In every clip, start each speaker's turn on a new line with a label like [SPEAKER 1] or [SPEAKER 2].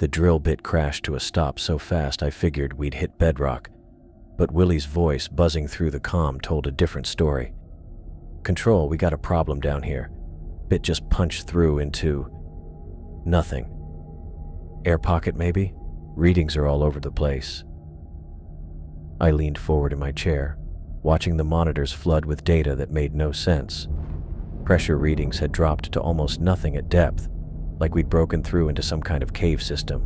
[SPEAKER 1] The drill bit crashed to a stop so fast I figured we'd hit bedrock, but Willie's voice buzzing through the comm told a different story. "Control, we got a problem down here. Bit just punched through into nothing. Air pocket maybe? Readings are all over the place." I leaned forward in my chair, watching the monitors flood with data that made no sense. Pressure readings had dropped to almost nothing at depth, like we'd broken through into some kind of cave system,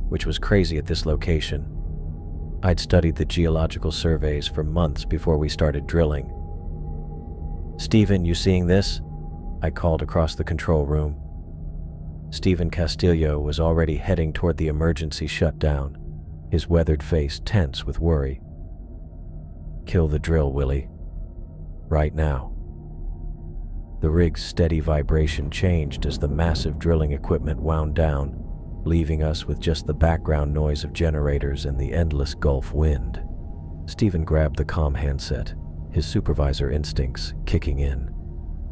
[SPEAKER 1] which was crazy at this location. I'd studied the geological surveys for months before we started drilling. "Steven, you seeing this?" I called across the control room. Steven Castillo was already heading toward the emergency shutdown, his weathered face tense with worry. "Kill the drill, Willie. Right now." The rig's steady vibration changed as the massive drilling equipment wound down, leaving us with just the background noise of generators and the endless Gulf wind. Steven grabbed the comm handset, his supervisor instincts kicking in.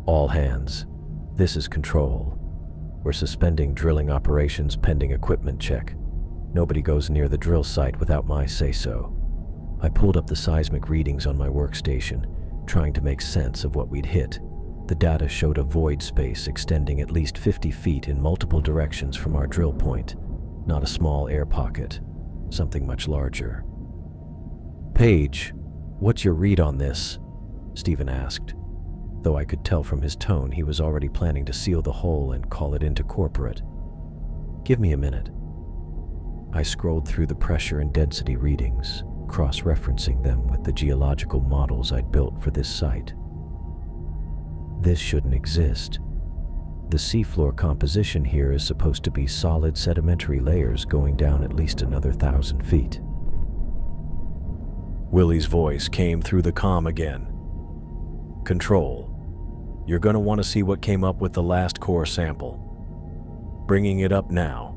[SPEAKER 1] "All hands. This is Control. We're suspending drilling operations pending equipment check. Nobody goes near the drill site without my say-so." I pulled up the seismic readings on my workstation, trying to make sense of what we'd hit. The data showed a void space extending at least 50 feet in multiple directions from our drill point, not a small air pocket, something much larger. "Paige, what's your read on this?" Steven asked, though I could tell from his tone he was already planning to seal the hole and call it into corporate. "Give me a minute." I scrolled through the pressure and density readings, cross-referencing them with the geological models I'd built for this site. This shouldn't exist. The seafloor composition here is supposed to be solid sedimentary layers going down at least another 1,000 feet. Willie's voice came through the comm again. "Control, you're going to want to see what came up with the last core sample. Bringing it up now."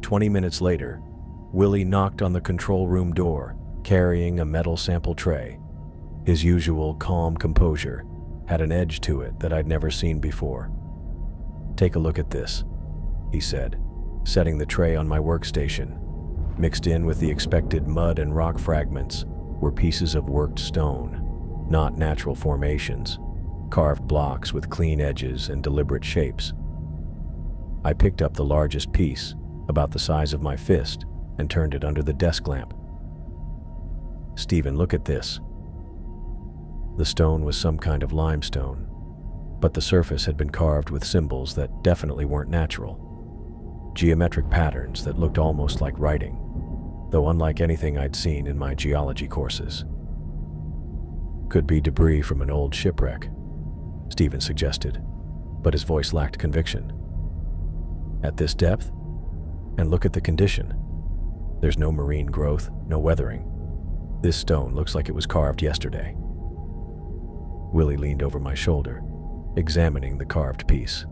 [SPEAKER 1] 20 minutes later, Willie knocked on the control room door, carrying a metal sample tray. His usual calm composure had an edge to it that I'd never seen before. "Take a look at this," he said, setting the tray on my workstation. Mixed in with the expected mud and rock fragments were pieces of worked stone, not natural formations, carved blocks with clean edges and deliberate shapes. I picked up the largest piece, about the size of my fist, and turned it under the desk lamp. "Steven, look at this." The stone was some kind of limestone, but the surface had been carved with symbols that definitely weren't natural. Geometric patterns that looked almost like writing, though unlike anything I'd seen in my geology courses. "Could be debris from an old shipwreck," Steven suggested, but his voice lacked conviction. "At this depth? And look at the condition. There's no marine growth, no weathering. This stone looks like it was carved yesterday." Willie leaned over my shoulder, examining the carved piece.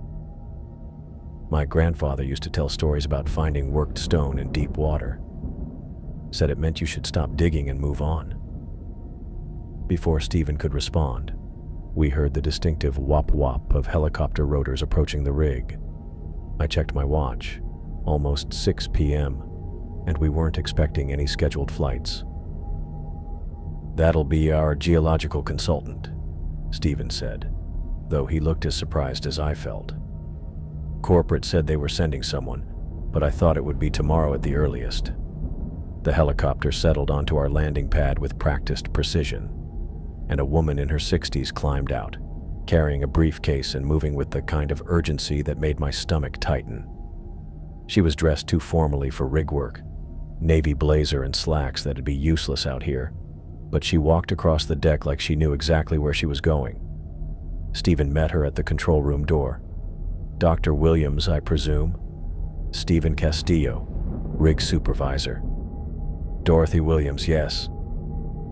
[SPEAKER 1] "My grandfather used to tell stories about finding worked stone in deep water. Said it meant you should stop digging and move on." Before Steven could respond, we heard the distinctive whop-whop of helicopter rotors approaching the rig. I checked my watch, almost 6 p.m., and we weren't expecting any scheduled flights. "That'll be our geological consultant," Steven said, though he looked as surprised as I felt. "Corporate said they were sending someone, but I thought it would be tomorrow at the earliest." The helicopter settled onto our landing pad with practiced precision, and a woman in her 60s climbed out, carrying a briefcase and moving with the kind of urgency that made my stomach tighten. She was dressed too formally for rig work, navy blazer and slacks that'd be useless out here, but she walked across the deck like she knew exactly where she was going. Steven met her at the control room door. "Dr. Williams, I presume?" "Steven Castillo, rig supervisor." "Dorothy Williams, yes.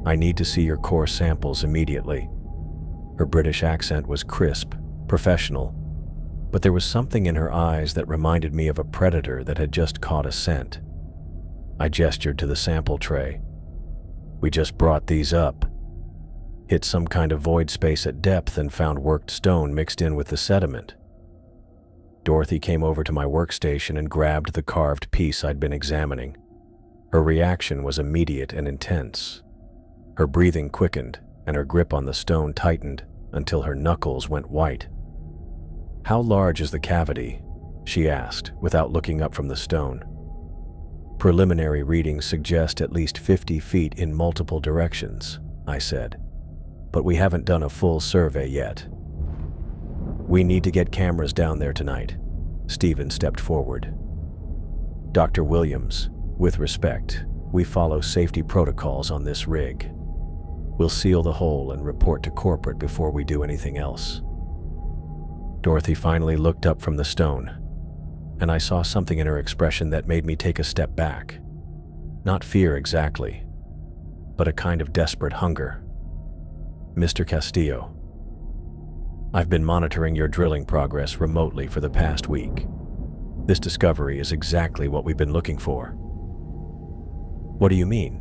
[SPEAKER 1] I need to see your core samples immediately." Her British accent was crisp, professional, but there was something in her eyes that reminded me of a predator that had just caught a scent. I gestured to the sample tray. "We just brought these up. Hit some kind of void space at depth and found worked stone mixed in with the sediment." Dorothy came over to my workstation and grabbed the carved piece I'd been examining. Her reaction was immediate and intense. Her breathing quickened, and her grip on the stone tightened until her knuckles went white. "How large is the cavity?" she asked, without looking up from the stone. "Preliminary readings suggest at least 50 feet in multiple directions," I said. "But we haven't done a full survey yet." "We need to get cameras down there tonight." Stephen stepped forward. "Dr. Williams, with respect, we follow safety protocols on this rig. We'll seal the hole and report to corporate before we do anything else." Dorothy finally looked up from the stone, and I saw something in her expression that made me take a step back. Not fear exactly, but a kind of desperate hunger. "Mr. Castillo, I've been monitoring your drilling progress remotely for the past week. This discovery is exactly what we've been looking for." "What do you mean,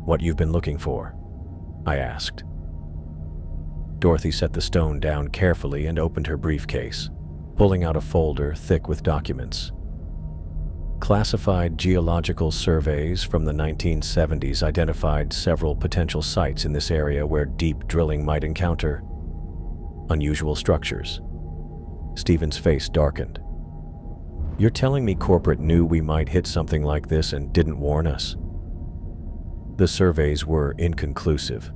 [SPEAKER 1] what you've been looking for?" I asked. Dorothy set the stone down carefully and opened her briefcase, pulling out a folder thick with documents. Classified geological surveys from the 1970s identified several potential sites in this area where deep drilling might encounter unusual structures. Stephen's face darkened. "You're telling me corporate knew we might hit something like this and didn't warn us?" "The surveys were inconclusive.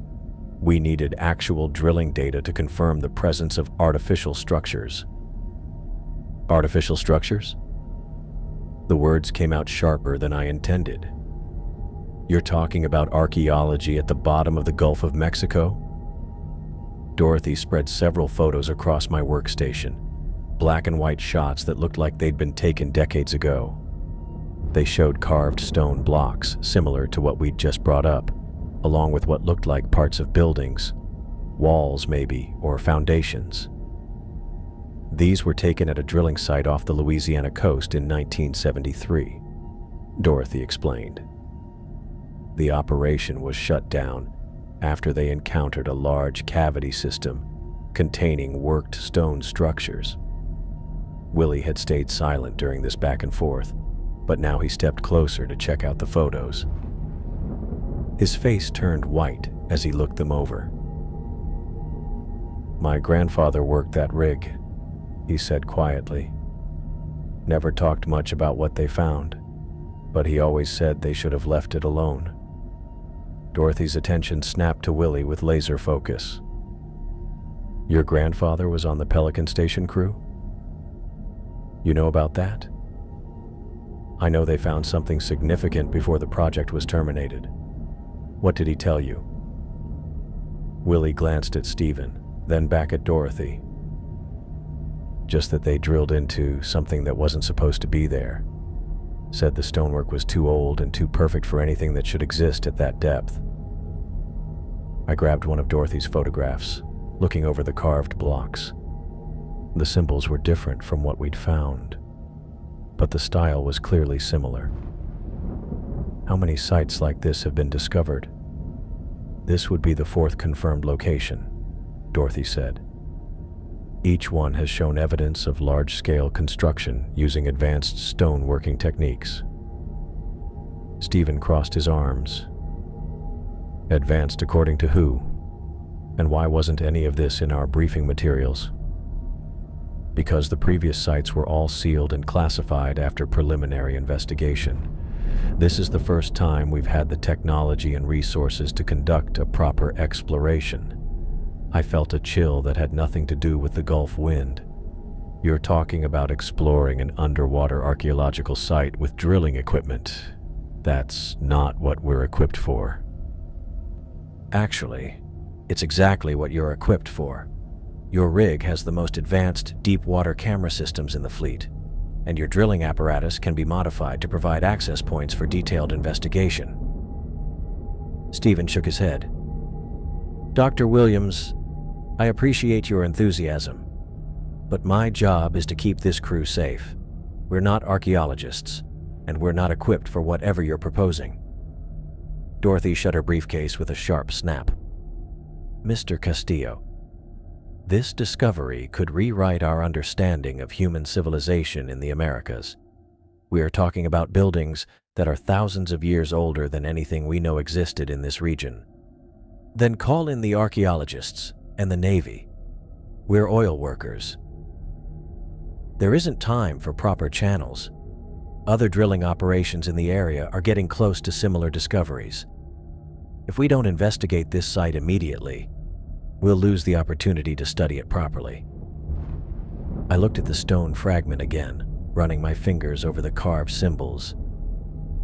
[SPEAKER 1] We needed actual drilling data to confirm the presence of artificial structures." "Artificial structures?" The words came out sharper than I intended. "You're talking about archaeology at the bottom of the Gulf of Mexico?" Dorothy spread several photos across my workstation, black and white shots that looked like they'd been taken decades ago. They showed carved stone blocks similar to what we'd just brought up, along with what looked like parts of buildings, walls maybe, or foundations. These were taken at a drilling site off the Louisiana coast in 1973, Dorothy explained. The operation was shut down after they encountered a large cavity system containing worked stone structures. Willie had stayed silent during this back and forth, but now he stepped closer to check out the photos. His face turned white as he looked them over. "My grandfather worked that rig," he said quietly. "Never talked much about what they found, but he always said they should have left it alone." Dorothy's attention snapped to Willie with laser focus. "Your grandfather was on the Pelican Station crew? You know about that?" "I know they found something significant before the project was terminated." "What did he tell you?" Willie glanced at Stephen, then back at Dorothy. "Just that they drilled into something that wasn't supposed to be there. Said the stonework was too old and too perfect for anything that should exist at that depth." I grabbed one of Dorothy's photographs, looking over the carved blocks. The symbols were different from what we'd found, but the style was clearly similar. "How many sites like this have been discovered?" "This would be the 4th confirmed location," Dorothy said. "Each one has shown evidence of large-scale construction using advanced stone-working techniques." Stephen crossed his arms. "Advanced according to who? And why wasn't any of this in our briefing materials?" "Because the previous sites were all sealed and classified after preliminary investigation. This is the first time we've had the technology and resources to conduct a proper exploration." I felt a chill that had nothing to do with the Gulf wind. "You're talking about exploring an underwater archaeological site with drilling equipment. That's not what we're equipped for." "Actually, it's exactly what you're equipped for. Your rig has the most advanced deep-water camera systems in the fleet, and your drilling apparatus can be modified to provide access points for detailed investigation." Stephen shook his head. "Dr. Williams, I appreciate your enthusiasm, but my job is to keep this crew safe. We're not archaeologists, and we're not equipped for whatever you're proposing." Dorothy shut her briefcase with a sharp snap. "Mr. Castillo, This discovery could rewrite our understanding of human civilization in the Americas. We are talking about buildings that are thousands of years older than anything we know existed in this region. Then call in the archaeologists and the Navy. We're oil workers. There isn't time for proper channels. Other drilling operations in the area are getting close to similar discoveries. If we don't investigate this site immediately, we'll lose the opportunity to study it properly. I looked at the stone fragment again, running my fingers over the carved symbols.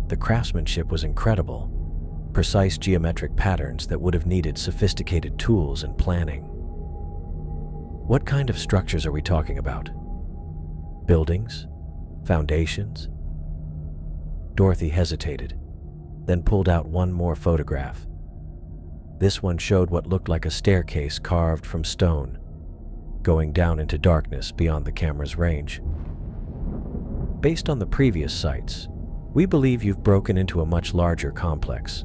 [SPEAKER 1] The craftsmanship was incredible, precise geometric patterns that would have needed sophisticated tools and planning. What kind of structures are we talking about? Buildings? Foundations? Dorothy hesitated, then pulled out one more photograph. This one showed what looked like a staircase carved from stone, going down into darkness beyond the camera's range. Based on the previous sites, we believe you've broken into a much larger complex,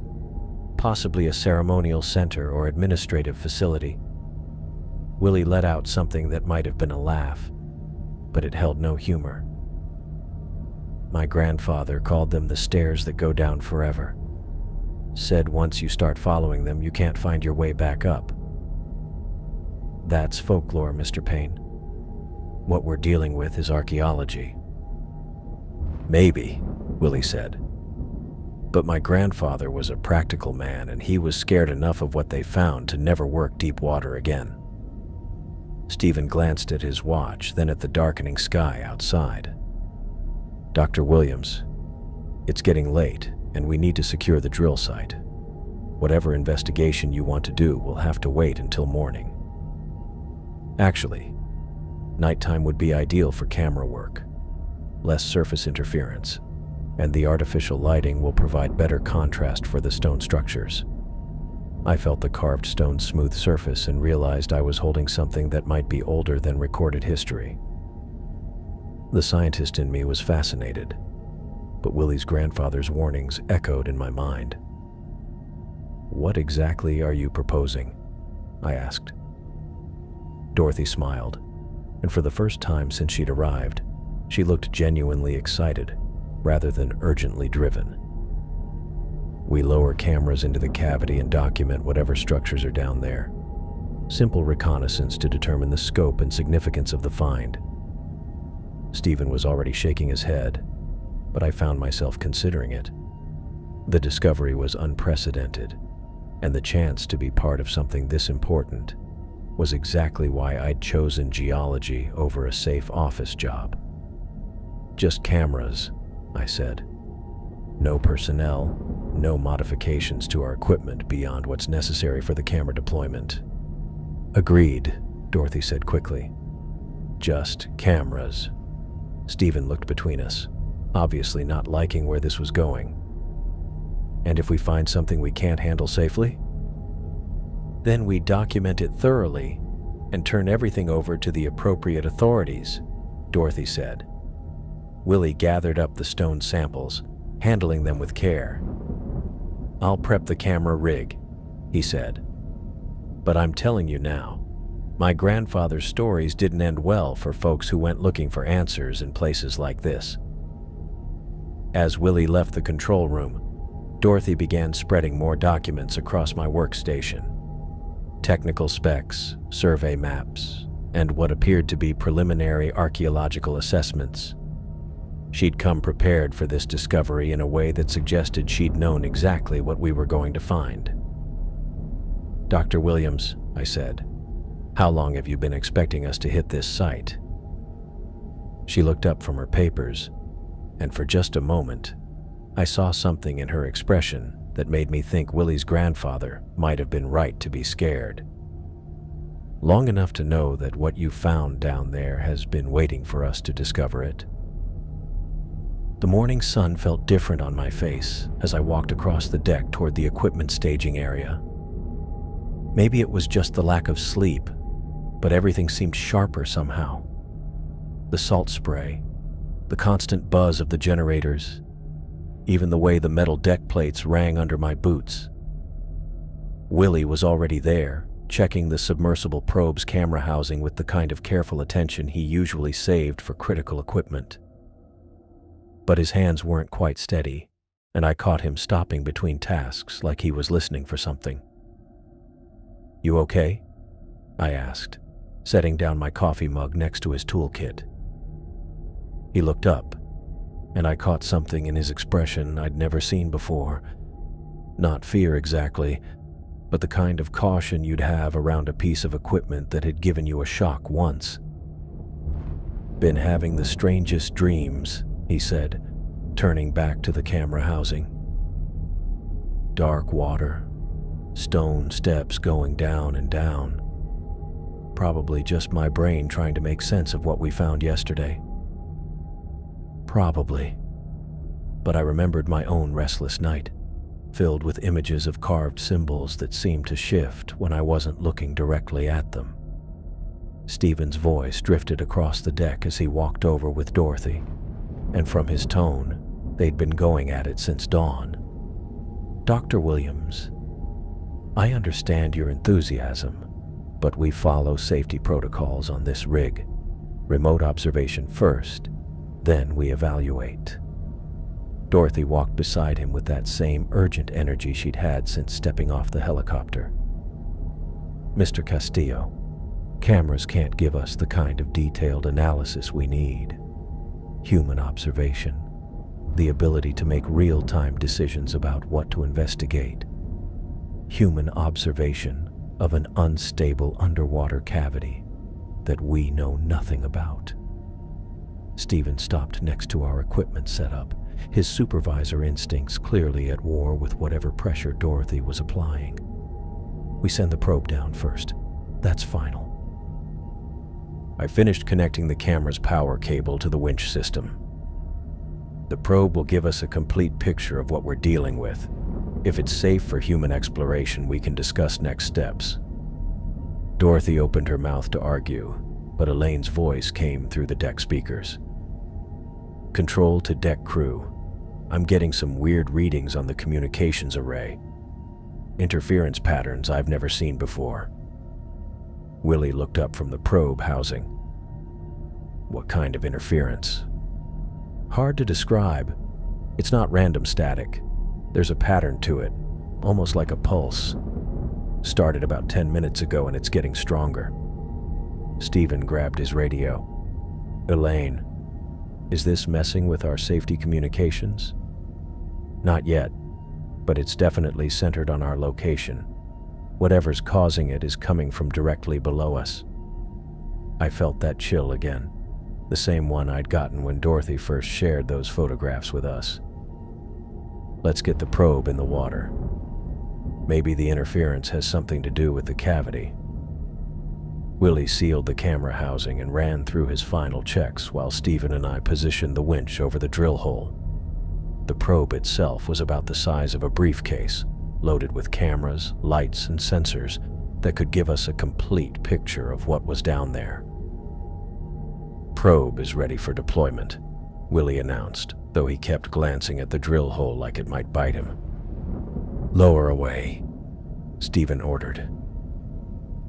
[SPEAKER 1] possibly a ceremonial center or administrative facility. Willie let out something that might have been a laugh, but it held no humor. My grandfather called them the stairs that go down forever. Said once you start following them, you can't find your way back up. That's folklore, Mr. Payne. What we're dealing with is archaeology. Maybe, Willie said. But my grandfather was a practical man, and he was scared enough of what they found to never work deep water again. Stephen glanced at his watch, then at the darkening sky outside. Dr. Williams, it's getting late, and we need to secure the drill site. Whatever investigation you want to do will have to wait until morning. Actually, nighttime would be ideal for camera work. Less surface interference, and the artificial lighting will provide better contrast for the stone structures. I felt the carved stone's smooth surface and realized I was holding something that might be older than recorded history. The scientist in me was fascinated, but Willie's grandfather's warnings echoed in my mind. "What exactly are you proposing?" I asked. Dorothy smiled, and for the first time since she'd arrived, she looked genuinely excited, rather than urgently driven. We lower cameras into the cavity and document whatever structures are down there. Simple reconnaissance to determine the scope and significance of the find. Stephen was already shaking his head, but I found myself considering it. The discovery was unprecedented, and the chance to be part of something this important was exactly why I'd chosen geology over a safe office job. "Just cameras," I said. "No personnel, no modifications to our equipment beyond what's necessary for the camera deployment." "Agreed," Dorothy said quickly. "Just cameras." Stephen looked between us, obviously not liking where this was going. "And if we find something we can't handle safely?" "Then we document it thoroughly and turn everything over to the appropriate authorities," Dorothy said. Willie gathered up the stone samples, handling them with care. "I'll prep the camera rig," he said. "But I'm telling you now, my grandfather's stories didn't end well for folks who went looking for answers in places like this." As Willie left the control room, Dorothy began spreading more documents across my workstation. Technical specs, survey maps, and what appeared to be preliminary archaeological assessments. She'd come prepared for this discovery in a way that suggested she'd known exactly what we were going to find. "Dr. Williams," I said, "how long have you been expecting us to hit this site?" She looked up from her papers, and for just a moment, I saw something in her expression that made me think Willie's grandfather might have been right to be scared. "Long enough to know that what you found down there has been waiting for us to discover it." The morning sun felt different on my face as I walked across the deck toward the equipment staging area. Maybe it was just the lack of sleep, but everything seemed sharper somehow. The salt spray, the constant buzz of the generators, even the way the metal deck plates rang under my boots. Willie was already there, checking the submersible probe's camera housing with the kind of careful attention he usually saved for critical equipment. But his hands weren't quite steady, and I caught him stopping between tasks like he was listening for something. "You okay?" I asked, setting down my coffee mug next to his toolkit. He looked up, and I caught something in his expression I'd never seen before. Not fear exactly, but the kind of caution you'd have around a piece of equipment that had given you a shock once. "Been having the strangest dreams," he said, turning back to the camera housing. "Dark water, stone steps going down and down. Probably just my brain trying to make sense of what we found yesterday." Probably. But I remembered my own restless night, filled with images of carved symbols that seemed to shift when I wasn't looking directly at them. Stephen's voice drifted across the deck as he walked over with Dorothy, and from his tone, they'd been going at it since dawn. "Dr. Williams, I understand your enthusiasm, but we follow safety protocols on this rig. Remote observation first, then we evaluate." Dorothy walked beside him with that same urgent energy she'd had since stepping off the helicopter. "Mr. Castillo, cameras can't give us the kind of detailed analysis we need. Human observation, the ability to make real-time decisions about what to investigate. Human observation of an unstable underwater cavity that we know nothing about." Stephen stopped next to our equipment setup, his supervisor instincts clearly at war with whatever pressure Dorothy was applying. "We send the probe down first. That's final." I finished connecting the camera's power cable to the winch system. "The probe will give us a complete picture of what we're dealing with. If it's safe for human exploration, we can discuss next steps." Dorothy opened her mouth to argue, but Elaine's voice came through the deck speakers. "Control to deck crew. I'm getting some weird readings on the communications array. Interference patterns I've never seen before." Willie looked up from the probe housing. "What kind of interference?" "Hard to describe. It's not random static. There's a pattern to it, almost like a pulse. Started about 10 minutes ago and it's getting stronger." Stephen grabbed his radio. "Elaine, is this messing with our safety communications?" "Not yet, but it's definitely centered on our location. Whatever's causing it is coming from directly below us." I felt that chill again, the same one I'd gotten when Dorothy first shared those photographs with us. "Let's get the probe in the water. Maybe the interference has something to do with the cavity." Willie sealed the camera housing and ran through his final checks while Stephen and I positioned the winch over the drill hole. The probe itself was about the size of a briefcase, loaded with cameras, lights, and sensors that could give us a complete picture of what was down there. "Probe is ready for deployment," Willie announced, though he kept glancing at the drill hole like it might bite him. "Lower away," Stephen ordered.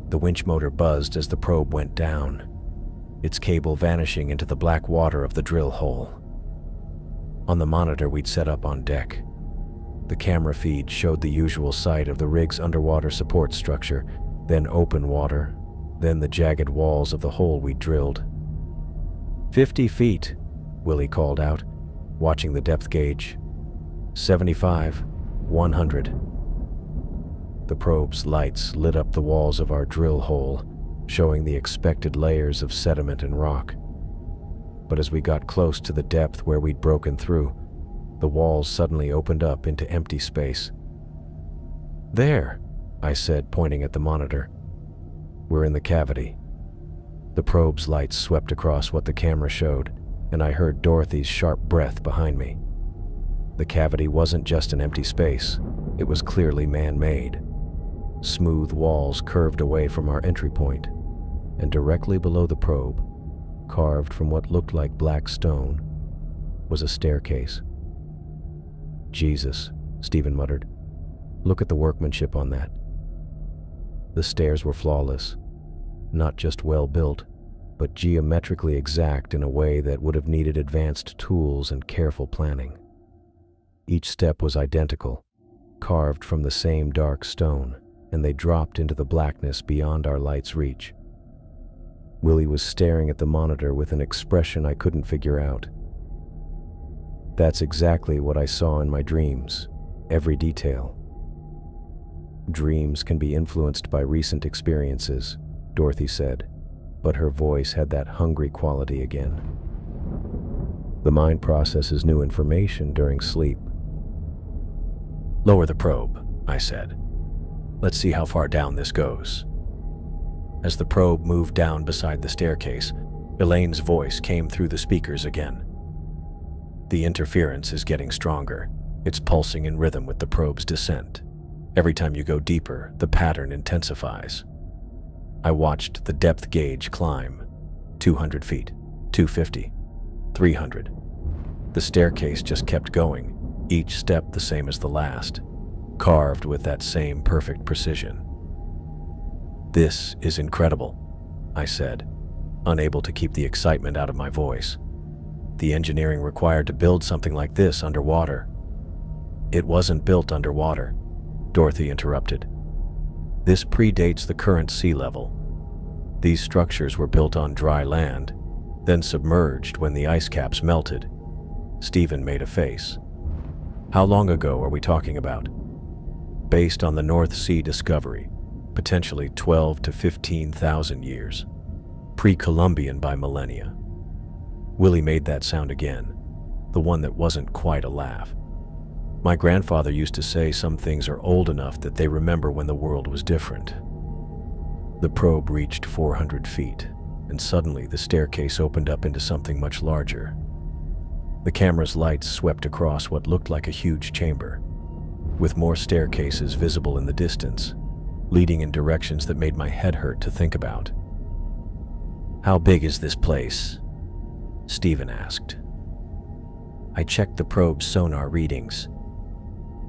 [SPEAKER 1] The winch motor buzzed as the probe went down, its cable vanishing into the black water of the drill hole. On the monitor we'd set up on deck, the camera feed showed the usual sight of the rig's underwater support structure, then open water, then the jagged walls of the hole we'd drilled. 50 feet, Willie called out, watching the depth gauge. 75, 100. The probe's lights lit up the walls of our drill hole, showing the expected layers of sediment and rock. But as we got close to the depth where we'd broken through, the walls suddenly opened up into empty space. "There," I said, pointing at the monitor. "We're in the cavity." The probe's lights swept across what the camera showed, and I heard Dorothy's sharp breath behind me. The cavity wasn't just an empty space, it was clearly man-made. Smooth walls curved away from our entry point, and directly below the probe, carved from what looked like black stone, was a staircase. "Jesus," Stephen muttered. "Look at the workmanship on that." The stairs were flawless, not just well built, but geometrically exact in a way that would have needed advanced tools and careful planning. Each step was identical, carved from the same dark stone, and they dropped into the blackness beyond our light's reach. Willie was staring at the monitor with an expression I couldn't figure out. That's exactly what I saw in my dreams, every detail. Dreams can be influenced by recent experiences, Dorothy said, but her voice had that hungry quality again. The mind processes new information during sleep. Lower the probe, I said. Let's see how far down this goes. As the probe moved down beside the staircase, Elaine's voice came through the speakers again. The interference is getting stronger. It's pulsing in rhythm with the probe's descent. Every time you go deeper, the pattern intensifies. I watched the depth gauge climb. 200 feet, 250, 300. The staircase just kept going, each step the same as the last, carved with that same perfect precision. This is incredible, I said, unable to keep the excitement out of my voice. The engineering required to build something like this underwater. It wasn't built underwater, Dorothy interrupted. This predates the current sea level. These structures were built on dry land, then submerged when the ice caps melted. Stephen made a face. How long ago are we talking about? Based on the North Sea discovery, potentially 12 to 15,000 years. Pre-Columbian by millennia. Willie made that sound again, the one that wasn't quite a laugh. My grandfather used to say some things are old enough that they remember when the world was different. The probe reached 400 feet, and suddenly the staircase opened up into something much larger. The camera's lights swept across what looked like a huge chamber, with more staircases visible in the distance, leading in directions that made my head hurt to think about. How big is this place? Stephen asked. I checked the probe's sonar readings.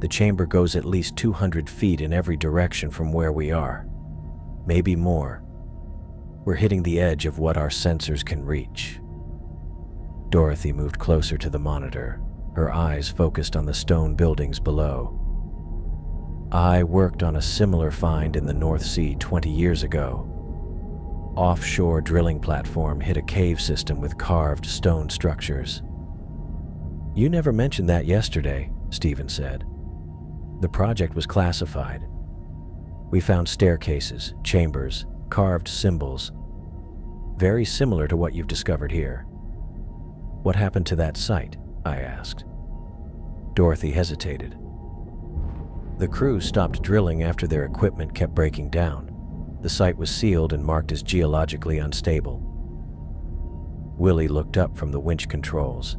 [SPEAKER 1] The chamber goes at least 200 feet in every direction from where we are. Maybe more. We're hitting the edge of what our sensors can reach. Dorothy moved closer to the monitor, her eyes focused on the stone buildings below. I worked on a similar find in the North Sea 20 years ago. Offshore drilling platform hit a cave system with carved stone structures. You never mentioned that yesterday, Stephen said. The project was classified. We found staircases, chambers, carved symbols, very similar to what you've discovered here. What happened to that site? I asked. Dorothy hesitated. The crew stopped drilling after their equipment kept breaking down. The site was sealed and marked as geologically unstable. Willie looked up from the winch controls.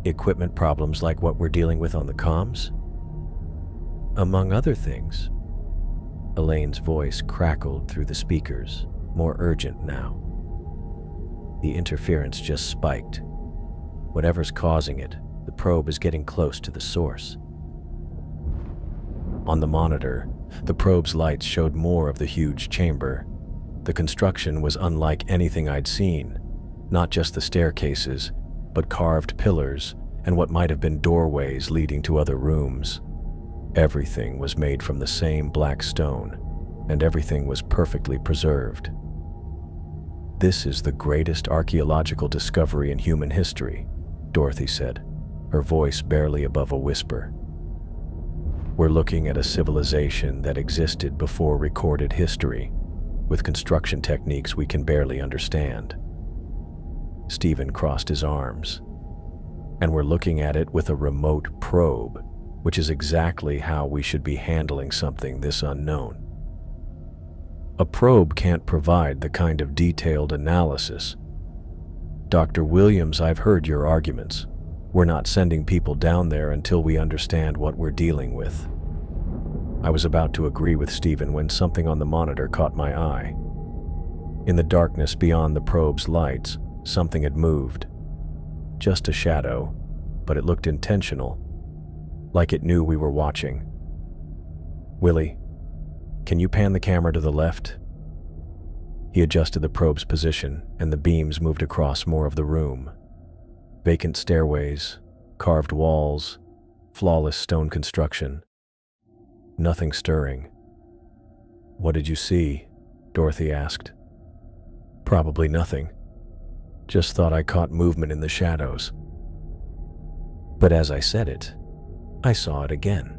[SPEAKER 1] Equipment problems like what we're dealing with on the comms? Among other things. Elaine's voice crackled through the speakers, more urgent now. The interference just spiked. Whatever's causing it, the probe is getting close to the source. On the monitor, the probe's lights showed more of the huge chamber. The construction was unlike anything I'd seen, not just the staircases, but carved pillars and what might have been doorways leading to other rooms. Everything was made from the same black stone, and everything was perfectly preserved. This is the greatest archaeological discovery in human history, Dorothy said, her voice barely above a whisper. We're looking at a civilization that existed before recorded history, with construction techniques we can barely understand. Stephen crossed his arms. And we're looking at it with a remote probe, which is exactly how we should be handling something this unknown. A probe can't provide the kind of detailed analysis. Dr. Williams, I've heard your arguments. We're not sending people down there until we understand what we're dealing with. I was about to agree with Stephen when something on the monitor caught my eye. In the darkness beyond the probe's lights, something had moved. Just a shadow, but it looked intentional, like it knew we were watching. Willie, Can you pan the camera to the left? He adjusted the probe's position, and the beams moved across more of the room. Vacant stairways, carved walls, flawless stone construction. Nothing stirring. What did you see? Dorothy asked. Probably nothing. Just thought I caught movement in the shadows. But as I said it, I saw it again.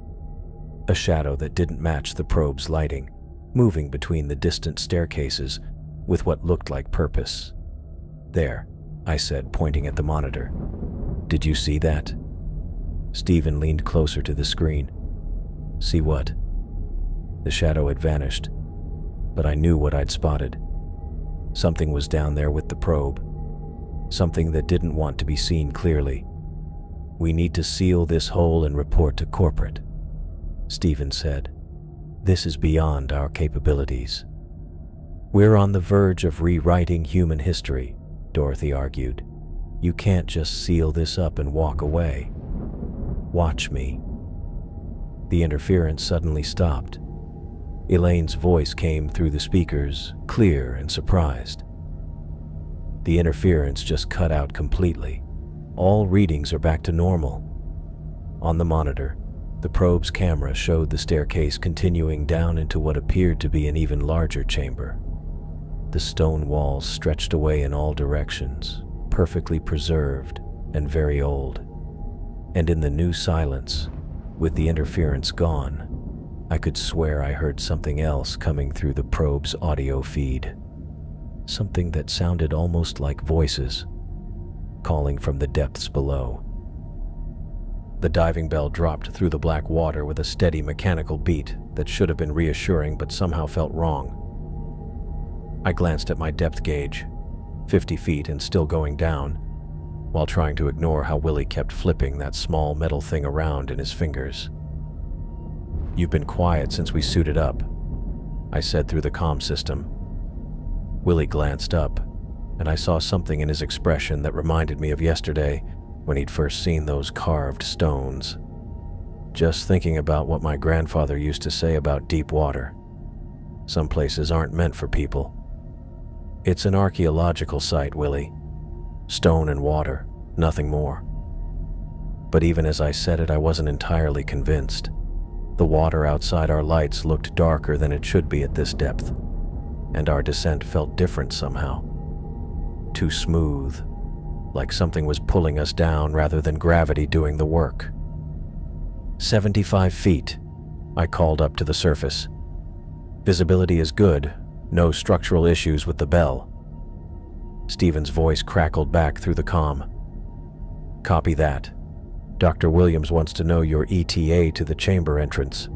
[SPEAKER 1] A shadow that didn't match the probe's lighting, moving between the distant staircases with what looked like purpose. There, I said, pointing at the monitor. Did you see that? Stephen leaned closer to the screen. See what? The shadow had vanished, but I knew what I'd spotted. Something was down there with the probe. Something that didn't want to be seen clearly. We need to seal this hole and report to corporate, Stephen said. This is beyond our capabilities. We're on the verge of rewriting human history, Dorothy argued. You can't just seal this up and walk away. Watch me. The interference suddenly stopped. Elaine's voice came through the speakers, clear and surprised. The interference just cut out completely. All readings are back to normal. On the monitor, the probe's camera showed the staircase continuing down into what appeared to be an even larger chamber. The stone walls stretched away in all directions, perfectly preserved and very old. And in the new silence, with the interference gone, I could swear I heard something else coming through the probe's audio feed. Something that sounded almost like voices, calling from the depths below. The diving bell dropped through the black water with a steady mechanical beat that should have been reassuring but somehow felt wrong. I glanced at my depth gauge, 50 feet and still going down, while trying to ignore how Willie kept flipping that small metal thing around in his fingers. You've been quiet since we suited up, I said through the comm system. Willie glanced up, and I saw something in his expression that reminded me of yesterday when he'd first seen those carved stones. Just thinking about what my grandfather used to say about deep water. Some places aren't meant for people. It's an archaeological site, Willie. Stone and water, nothing more. But even as I said it, I wasn't entirely convinced. The water outside our lights looked darker than it should be at this depth, and our descent felt different somehow. Too smooth, like something was pulling us down rather than gravity doing the work. 75 feet, I called up to the surface. Visibility is good, no structural issues with the bell. Stephen's voice crackled back through the comm. Copy that. Dr. Williams wants to know your ETA to the chamber entrance.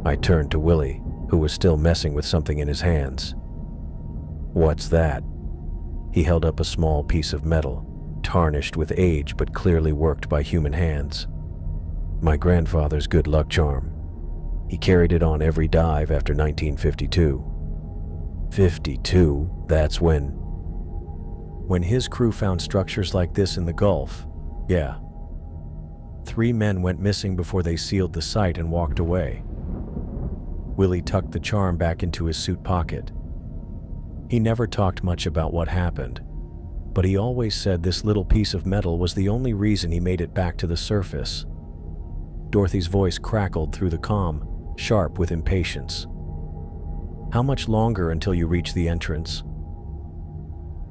[SPEAKER 1] I turned to Willie, who was still messing with something in his hands. What's that? He held up a small piece of metal, tarnished with age but clearly worked by human hands. My grandfather's good luck charm. He carried it on every dive after 1952. 52, that's when his crew found structures like this in the Gulf. Yeah. 3 men went missing before they sealed the site and walked away. Willie tucked the charm back into his suit pocket. He never talked much about what happened, but he always said this little piece of metal was the only reason he made it back to the surface. Dorothy's voice crackled through the comm, sharp with impatience. How much longer until you reach the entrance?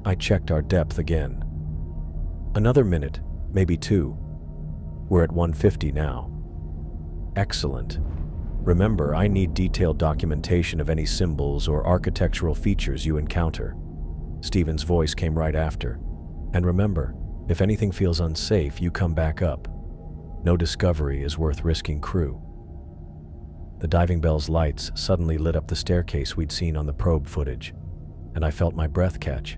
[SPEAKER 1] I checked our depth again. Another minute, maybe 2. We're at 150 now. Excellent. Remember, I need detailed documentation of any symbols or architectural features you encounter. Stephen's voice came right after. And remember, if anything feels unsafe, you come back up. No discovery is worth risking crew. The diving bell's lights suddenly lit up the staircase we'd seen on the probe footage, and I felt my breath catch.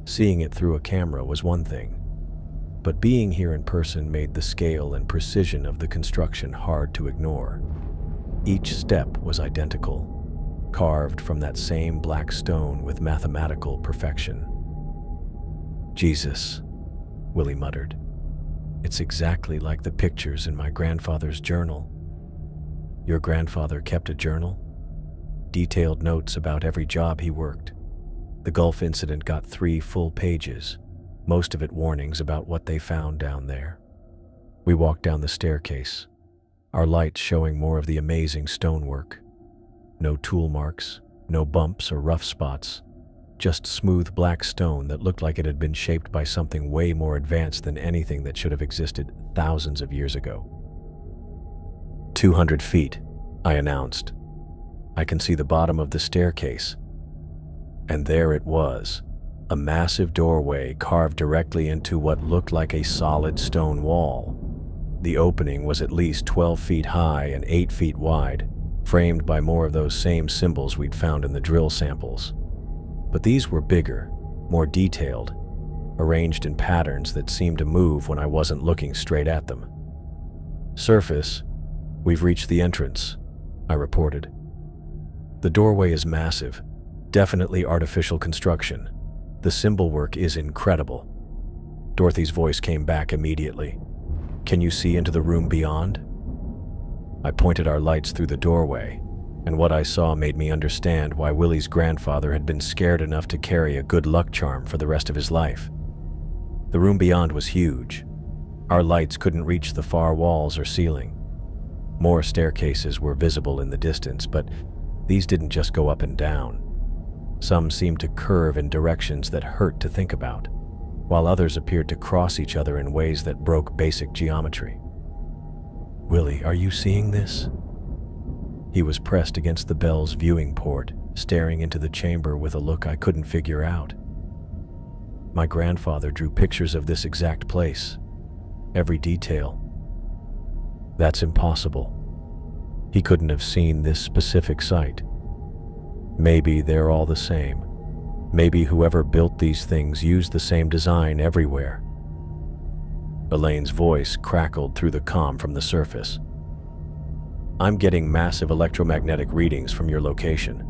[SPEAKER 1] Seeing it through a camera was one thing, but being here in person made the scale and precision of the construction hard to ignore. Each step was identical, carved from that same black stone with mathematical perfection. Jesus, Willie muttered. It's exactly like the pictures in my grandfather's journal. Your grandfather kept a journal? detailed notes about every job he worked. The Gulf incident got 3 full pages, most of it warnings about what they found down there. We walked down the staircase, our lights showing more of the amazing stonework. No tool marks, no bumps or rough spots, just smooth black stone that looked like it had been shaped by something way more advanced than anything that should have existed thousands of years ago. 200 feet, I announced. I can see the bottom of the staircase. And there it was, a massive doorway carved directly into what looked like a solid stone wall. The opening was at least 12 feet high and 8 feet wide, framed by more of those same symbols we'd found in the drill samples. But these were bigger, more detailed, arranged in patterns that seemed to move when I wasn't looking straight at them. "Surface, we've reached the entrance," I reported. "The doorway is massive, definitely artificial construction. The symbol work is incredible." Dorothy's voice came back immediately. "Can you see into the room beyond?" I pointed our lights through the doorway, and what I saw made me understand why Willie's grandfather had been scared enough to carry a good luck charm for the rest of his life. The room beyond was huge. Our lights couldn't reach the far walls or ceiling. More staircases were visible in the distance, but these didn't just go up and down. Some seemed to curve in directions that hurt to think about, while others appeared to cross each other in ways that broke basic geometry. "Willie, are you seeing this?" He was pressed against the bell's viewing port, staring into the chamber with a look I couldn't figure out. "My grandfather drew pictures of this exact place, every detail." "That's impossible. He couldn't have seen this specific site. Maybe they're all the same. Maybe whoever built these things used the same design everywhere." Elaine's voice crackled through the comm from the surface. "I'm getting massive electromagnetic readings from your location.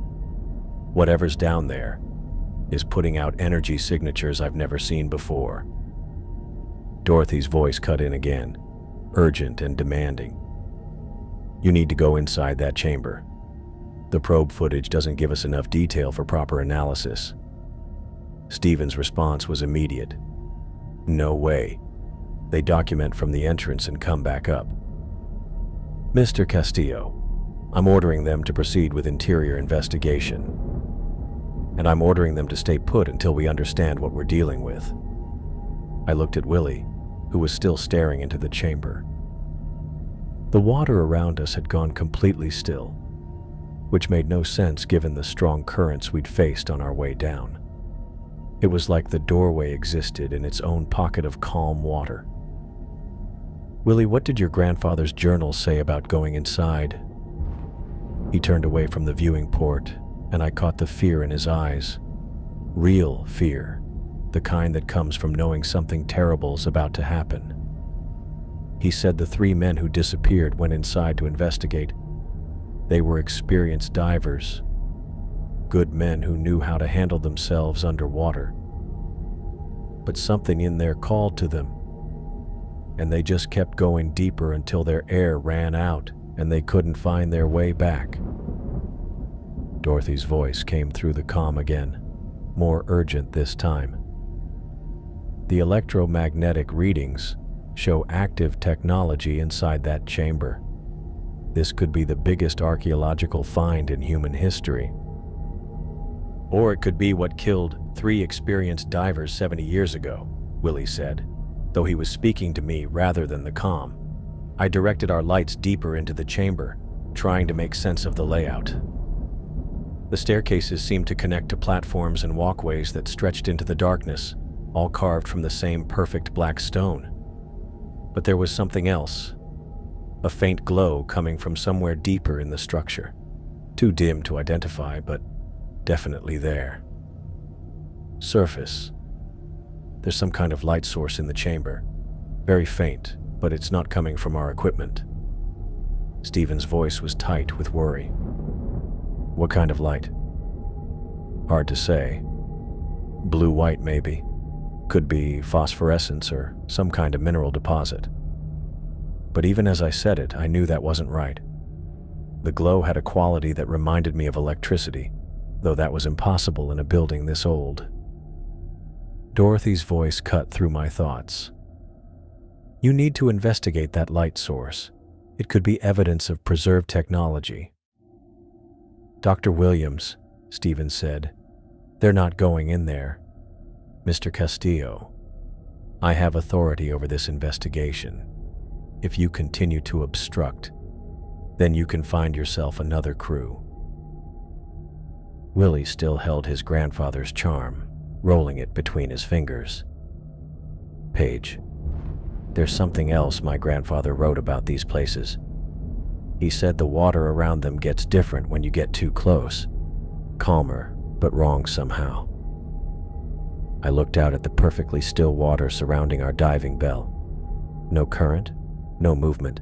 [SPEAKER 1] Whatever's down there is putting out energy signatures I've never seen before." Dorothy's voice cut in again, urgent and demanding. "You need to go inside that chamber. The probe footage doesn't give us enough detail for proper analysis." Stephen's response was immediate. "No way. They document from the entrance and come back up." "Mr. Castillo, I'm ordering them to proceed with interior investigation. And I'm ordering them to stay put until we understand what we're dealing with." I looked at Willie, who was still staring into the chamber. The water around us had gone completely still, which made no sense given the strong currents we'd faced on our way down. It was like the doorway existed in its own pocket of calm water. "Willie, what did your grandfather's journal say about going inside?" He turned away from the viewing port, and I caught the fear in his eyes. Real fear, the kind that comes from knowing something terrible's about to happen. He said the 3 men who disappeared went inside to investigate. They were experienced divers, good men who knew how to handle themselves underwater. But something in there called to them, and they just kept going deeper until their air ran out and they couldn't find their way back. Dorothy's voice came through the comm again, more urgent this time. "The electromagnetic readings show active technology inside that chamber. This could be the biggest archaeological find in human history. Or it could be what killed 3 experienced divers 70 years ago," Willie said, though he was speaking to me rather than the comm. I directed our lights deeper into the chamber, trying to make sense of the layout. The staircases seemed to connect to platforms and walkways that stretched into the darkness, all carved from the same perfect black stone. But there was something else, a faint glow coming from somewhere deeper in the structure. Too dim to identify, but definitely there. "Surface. There's some kind of light source in the chamber. Very faint, but it's not coming from our equipment." Stephen's voice was tight with worry. "What kind of light?" "Hard to say. Blue-white maybe. Could be phosphorescence or some kind of mineral deposit." But even as I said it, I knew that wasn't right. The glow had a quality that reminded me of electricity, though that was impossible in a building this old. Dorothy's voice cut through my thoughts. "You need to investigate that light source. It could be evidence of preserved technology." "Dr. Williams," Stephen said, "they're not going in there." "Mr. Castillo, I have authority over this investigation. If you continue to obstruct, then you can find yourself another crew." Willie still held his grandfather's charm, rolling it between his fingers. "Paige, there's something else my grandfather wrote about these places. He said the water around them gets different when you get too close. Calmer, but wrong somehow." I looked out at the perfectly still water surrounding our diving bell. No current, no movement,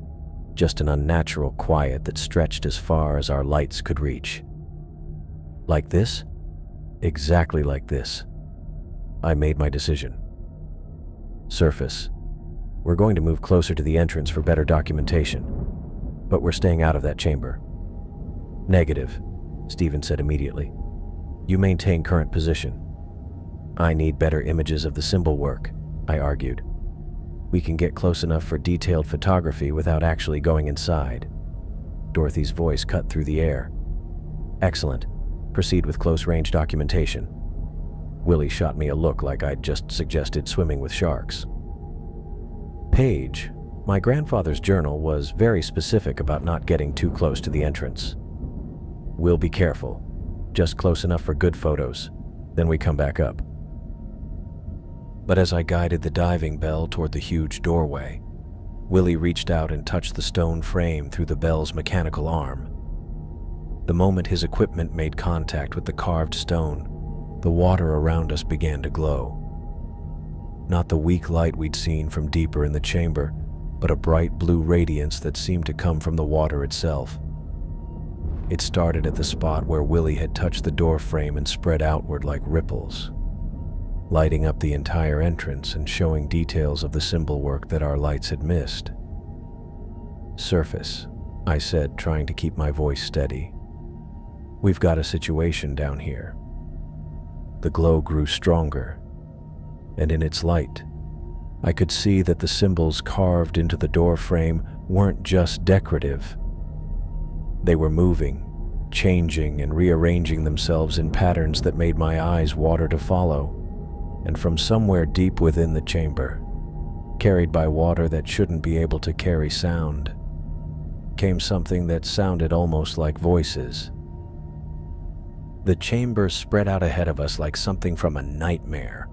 [SPEAKER 1] just an unnatural quiet that stretched as far as our lights could reach. "Like this?" "Exactly like this." I made my decision. "Surface. We're going to move closer to the entrance for better documentation, but we're staying out of that chamber." "Negative," Stephen said immediately. "You maintain current position." "I need better images of the symbol work," I argued. "We can get close enough for detailed photography without actually going inside." Dorothy's voice cut through the air. "Excellent. Proceed with close-range documentation." Willie shot me a look like I'd just suggested swimming with sharks. "Paige, my grandfather's journal was very specific about not getting too close to the entrance. We'll be careful, just close enough for good photos, then we come back up." But as I guided the diving bell toward the huge doorway, Willie reached out and touched the stone frame through the bell's mechanical arm. The moment his equipment made contact with the carved stone, the water around us began to glow. Not the weak light we'd seen from deeper in the chamber, but a bright blue radiance that seemed to come from the water itself. It started at the spot where Willie had touched the door frame and spread outward like ripples, lighting up the entire entrance and showing details of the symbol work that our lights had missed. "Surface," I said, trying to keep my voice steady. "We've got a situation down here." The glow grew stronger, and in its light, I could see that the symbols carved into the door frame weren't just decorative. They were moving, changing, and rearranging themselves in patterns that made my eyes water to follow. And from somewhere deep within the chamber, carried by water that shouldn't be able to carry sound, came something that sounded almost like voices. The chamber spread out ahead of us like something from a nightmare,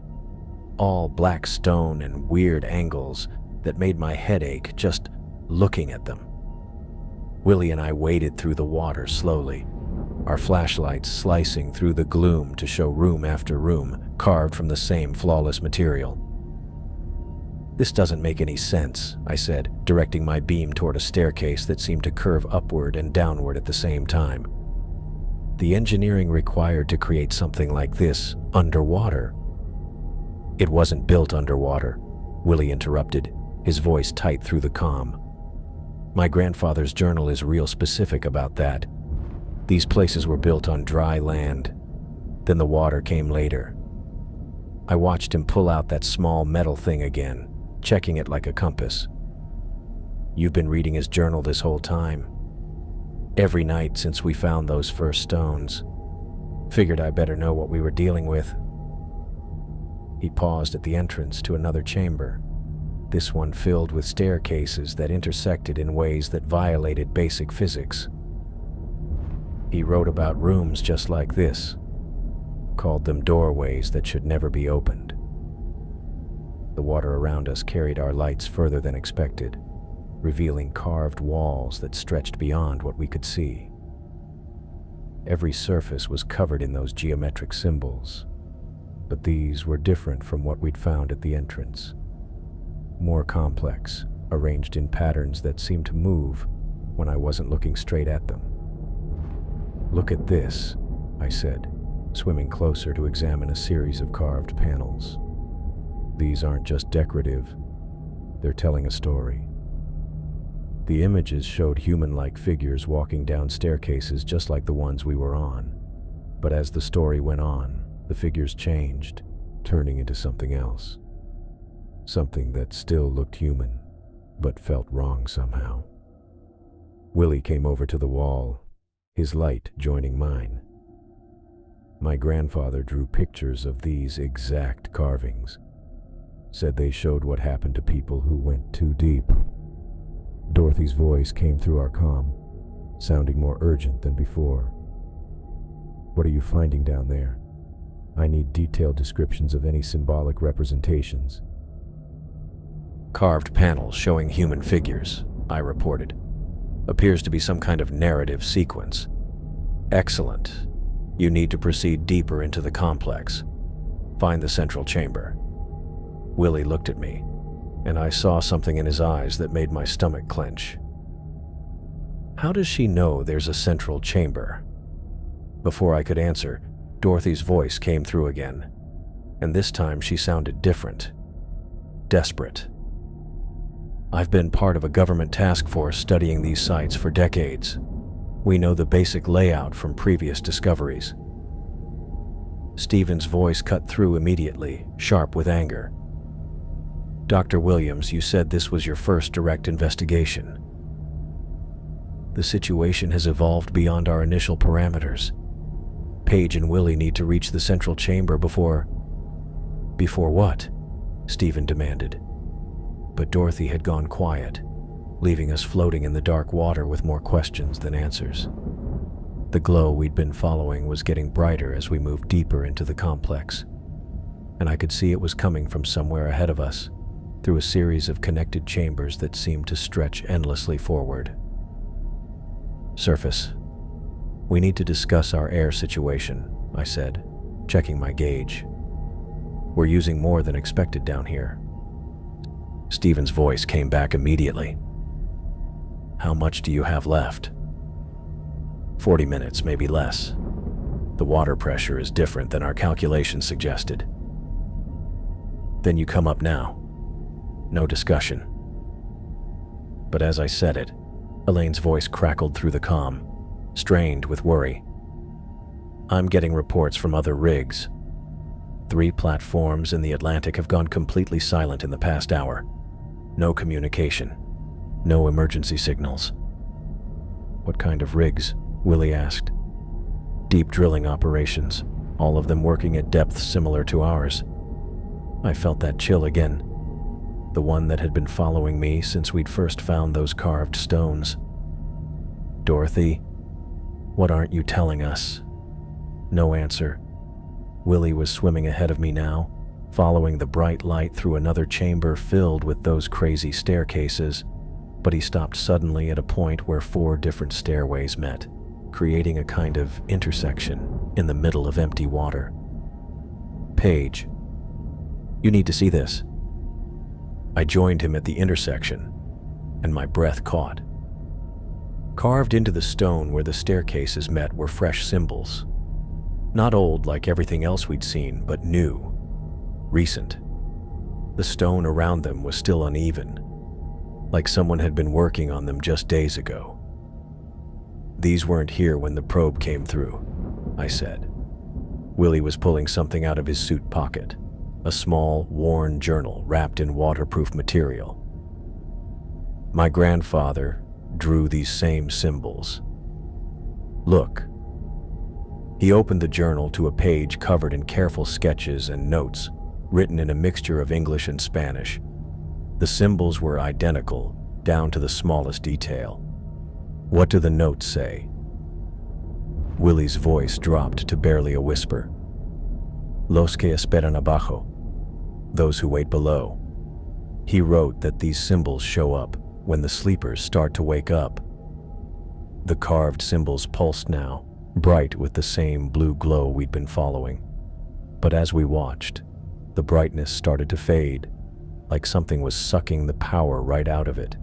[SPEAKER 1] all black stone and weird angles that made my head ache just looking at them. Willie and I waded through the water slowly, our flashlights slicing through the gloom to show room after room carved from the same flawless material. "This doesn't make any sense," I said, directing my beam toward a staircase that seemed to curve upward and downward at the same time. "The engineering required to create something like this underwater." "It wasn't built underwater," Willie interrupted, his voice tight through the comm. "My grandfather's journal is real specific about that. These places were built on dry land. Then the water came later." I watched him pull out that small metal thing again, checking it like a compass. "You've been reading his journal this whole time?" "Every night since we found those first stones. Figured I better know what we were dealing with." He paused at the entrance to another chamber, this one filled with staircases that intersected in ways that violated basic physics. He wrote about rooms just like this, called them doorways that should never be opened. The water around us carried our lights further than expected, revealing carved walls that stretched beyond what we could see. Every surface was covered in those geometric symbols, but these were different from what we'd found at the entrance. More complex, arranged in patterns that seemed to move when I wasn't looking straight at them. "Look at this," I said, swimming closer to examine a series of carved panels. "These aren't just decorative, they're telling a story." The images showed human-like figures walking down staircases just like the ones we were on. But as the story went on, the figures changed, turning into something else. Something that still looked human, but felt wrong somehow. Willie came over to the wall, his light joining mine. My grandfather drew pictures of these exact carvings. Said they showed what happened to people who went too deep. Dorothy's voice came through our comm, sounding more urgent than before. What are you finding down there? I need detailed descriptions of any symbolic representations. Carved panels showing human figures, I reported. Appears to be some kind of narrative sequence. Excellent. You need to proceed deeper into the complex. Find the central chamber. Willie looked at me, and I saw something in his eyes that made my stomach clench. How does she know there's a central chamber? Before I could answer, Dorothy's voice came through again, and this time she sounded different. Desperate. I've been part of a government task force studying these sites for decades. We know the basic layout from previous discoveries. Stephen's voice cut through immediately, sharp with anger. Dr. Williams, you said this was your first direct investigation. The situation has evolved beyond our initial parameters. Paige and Willie need to reach the central chamber before... Before what? Stephen demanded. But Dorothy had gone quiet, leaving us floating in the dark water with more questions than answers. The glow we'd been following was getting brighter as we moved deeper into the complex, and I could see it was coming from somewhere ahead of us, through a series of connected chambers that seemed to stretch endlessly forward. Surface. We need to discuss our air situation, I said, checking my gauge. We're using more than expected down here. Stephen's voice came back immediately. How much do you have left? 40 minutes, maybe less. The water pressure is different than our calculations suggested. Then you come up now. No discussion. But as I said it, Elaine's voice crackled through the comm, strained with worry. I'm getting reports from other rigs. 3 platforms in the Atlantic have gone completely silent in the past hour. No communication. No emergency signals. What kind of rigs? Willie asked. Deep drilling operations, all of them working at depths similar to ours. I felt that chill again. The one that had been following me since we'd first found those carved stones. Dorothy, what aren't you telling us? No answer. Willie was swimming ahead of me now, following the bright light through another chamber filled with those crazy staircases, but he stopped suddenly at a point where 4 different stairways met, creating a kind of intersection in the middle of empty water. Paige, you need to see this. I joined him at the intersection, and my breath caught. Carved into the stone where the staircases met were fresh symbols. Not old like everything else we'd seen, but new, recent. The stone around them was still uneven, like someone had been working on them just days ago. These weren't here when the probe came through, I said. Willie was pulling something out of his suit pocket, a small, worn journal wrapped in waterproof material. My grandfather drew these same symbols. Look. He opened the journal to a page covered in careful sketches and notes, written in a mixture of English and Spanish. The symbols were identical, down to the smallest detail. What do the notes say? Willie's voice dropped to barely a whisper. Los que esperan abajo. Those who wait below. He wrote that these symbols show up when the sleepers start to wake up. The carved symbols pulsed now, bright with the same blue glow we'd been following. But as we watched, the brightness started to fade, like something was sucking the power right out of it.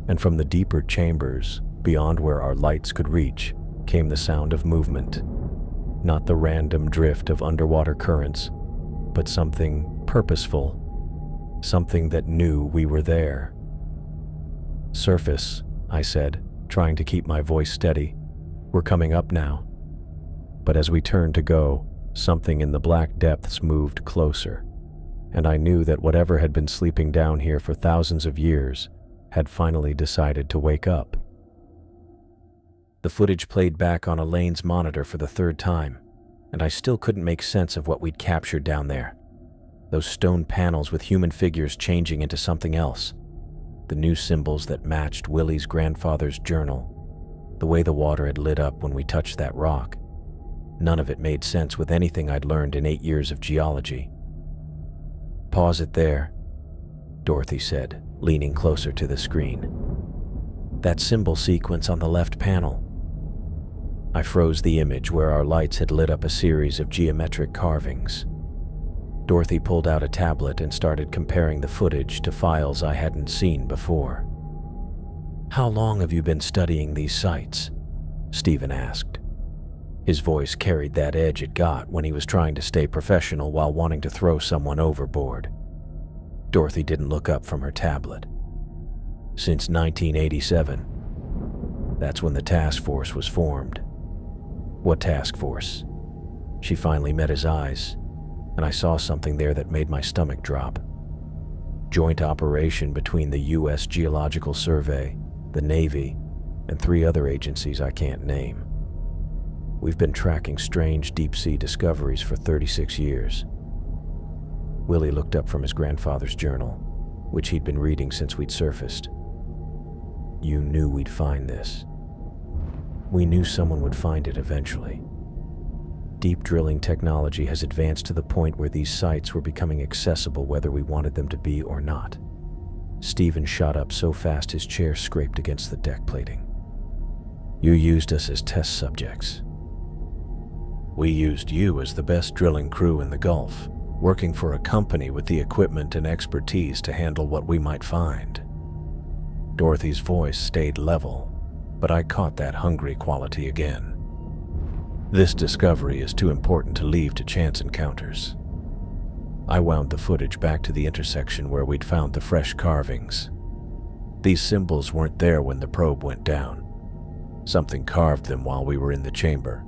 [SPEAKER 1] And from the deeper chambers, beyond where our lights could reach, came the sound of movement. Not the random drift of underwater currents, but something purposeful, something that knew we were there. "Surface," I said, trying to keep my voice steady. "We're coming up now." But as we turned to go, something in the black depths moved closer, and I knew that whatever had been sleeping down here for thousands of years had finally decided to wake up. The footage played back on Elaine's monitor for the third time, and I still couldn't make sense of what we'd captured down there. Those stone panels with human figures changing into something else. The new symbols that matched Willie's grandfather's journal. The way the water had lit up when we touched that rock. None of it made sense with anything I'd learned in 8 years of geology. "Pause it there," Dorothy said, leaning closer to the screen. "That symbol sequence on the left panel." I froze the image where our lights had lit up a series of geometric carvings. Dorothy pulled out a tablet and started comparing the footage to files I hadn't seen before. "How long have you been studying these sites?" Stephen asked. His voice carried that edge it got when he was trying to stay professional while wanting to throw someone overboard. Dorothy didn't look up from her tablet. "Since 1987. That's when the task force was formed." "What task force?" She finally met his eyes, and I saw something there that made my stomach drop. Joint operation between the U.S. Geological Survey, the Navy, and 3 other agencies I can't name. We've been tracking strange deep-sea discoveries for 36 years. Willie looked up from his grandfather's journal, which he'd been reading since we'd surfaced. "You knew we'd find this." "We knew someone would find it eventually. Deep drilling technology has advanced to the point where these sites were becoming accessible whether we wanted them to be or not." Stephen shot up so fast his chair scraped against the deck plating. "You used us as test subjects." "We used you as the best drilling crew in the Gulf, working for a company with the equipment and expertise to handle what we might find." Dorothy's voice stayed level, but I caught that hungry quality again. "This discovery is too important to leave to chance encounters." I wound the footage back to the intersection where we'd found the fresh carvings. These symbols weren't there when the probe went down. Something carved them while we were in the chamber.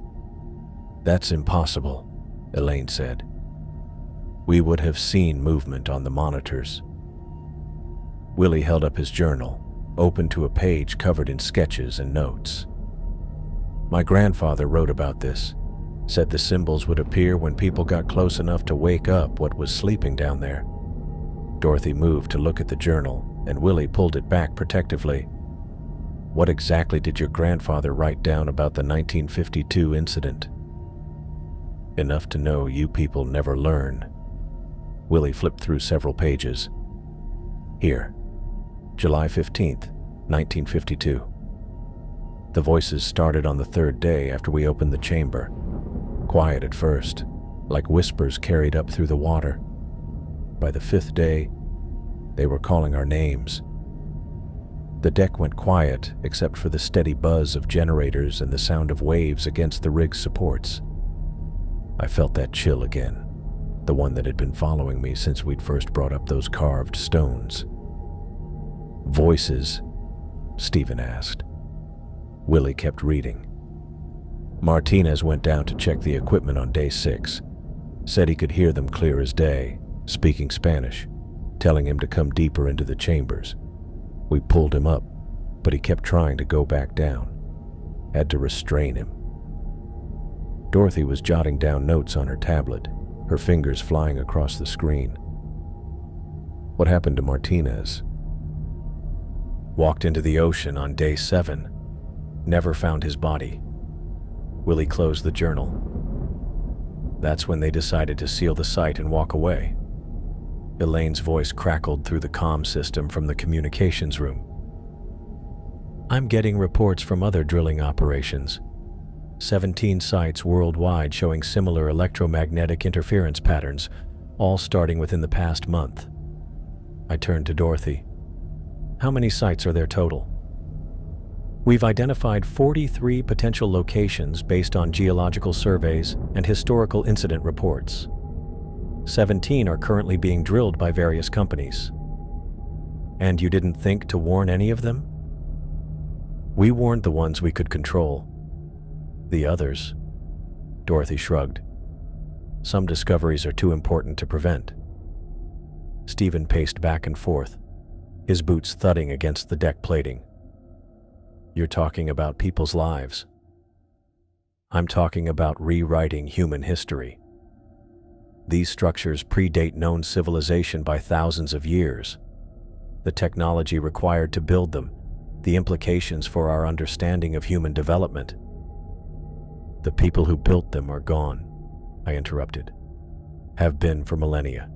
[SPEAKER 1] "That's impossible," Elaine said. "We would have seen movement on the monitors." Willie held up his journal, open to a page covered in sketches and notes. "My grandfather wrote about this, said the symbols would appear when people got close enough to wake up what was sleeping down there." Dorothy moved to look at the journal, and Willie pulled it back protectively. "What exactly did your grandfather write down about the 1952 incident?" "Enough to know you people never learn." Willie flipped through several pages. "Here, July 15th, 1952. The voices started on the 3rd day after we opened the chamber. Quiet at first, like whispers carried up through the water. By the 5th day, they were calling our names. The deck went quiet except for the steady buzz of generators and the sound of waves against the rig's supports. I felt that chill again, the one that had been following me since we'd first brought up those carved stones." "Voices?" Stephen asked. Willie kept reading. "Martinez went down to check the equipment on day 6. Said he could hear them clear as day, speaking Spanish, telling him to come deeper into the chambers. We pulled him up, but he kept trying to go back down. Had to restrain him." Dorothy was jotting down notes on her tablet, her fingers flying across the screen. "What happened to Martinez?" "Walked into the ocean on day 7. Never found his body." Willie closed the journal. "That's when they decided to seal the site and walk away." Elaine's voice crackled through the comm system from the communications room. "I'm getting reports from other drilling operations. 17 sites worldwide showing similar electromagnetic interference patterns, all starting within the past month." I turned to Dorothy. "How many sites are there total?" "We've identified 43 potential locations based on geological surveys and historical incident reports. 17 are currently being drilled by various companies." "And you didn't think to warn any of them?" We weren't the ones we could control. The others. Dorothy shrugged. Some discoveries are too important to prevent. Stephen paced back and forth, his boots thudding against the deck plating. You're talking about people's lives. I'm talking about rewriting human history. These structures predate known civilization by thousands of years. The technology required to build them, the implications for our understanding of human development. The people who built them are gone, I interrupted. Have been for millennia.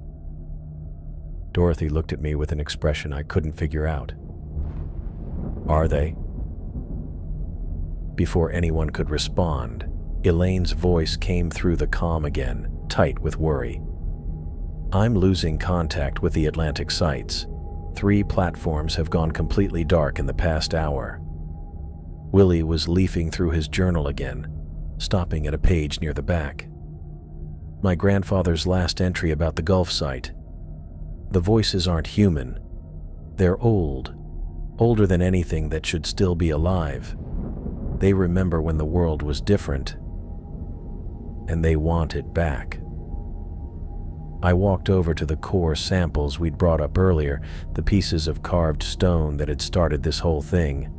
[SPEAKER 1] Dorothy looked at me with an expression I couldn't figure out. Are they? Before anyone could respond, Elaine's voice came through the comm again, tight with worry. I'm losing contact with the Atlantic sites. 3 platforms have gone completely dark in the past hour. Willie was leafing through his journal again, stopping at a page near the back. My grandfather's last entry about the Gulf site. The voices aren't human. They're old, older than anything that should still be alive. They remember when the world was different, and they want it back. I walked over to the core samples we'd brought up earlier, the pieces of carved stone that had started this whole thing.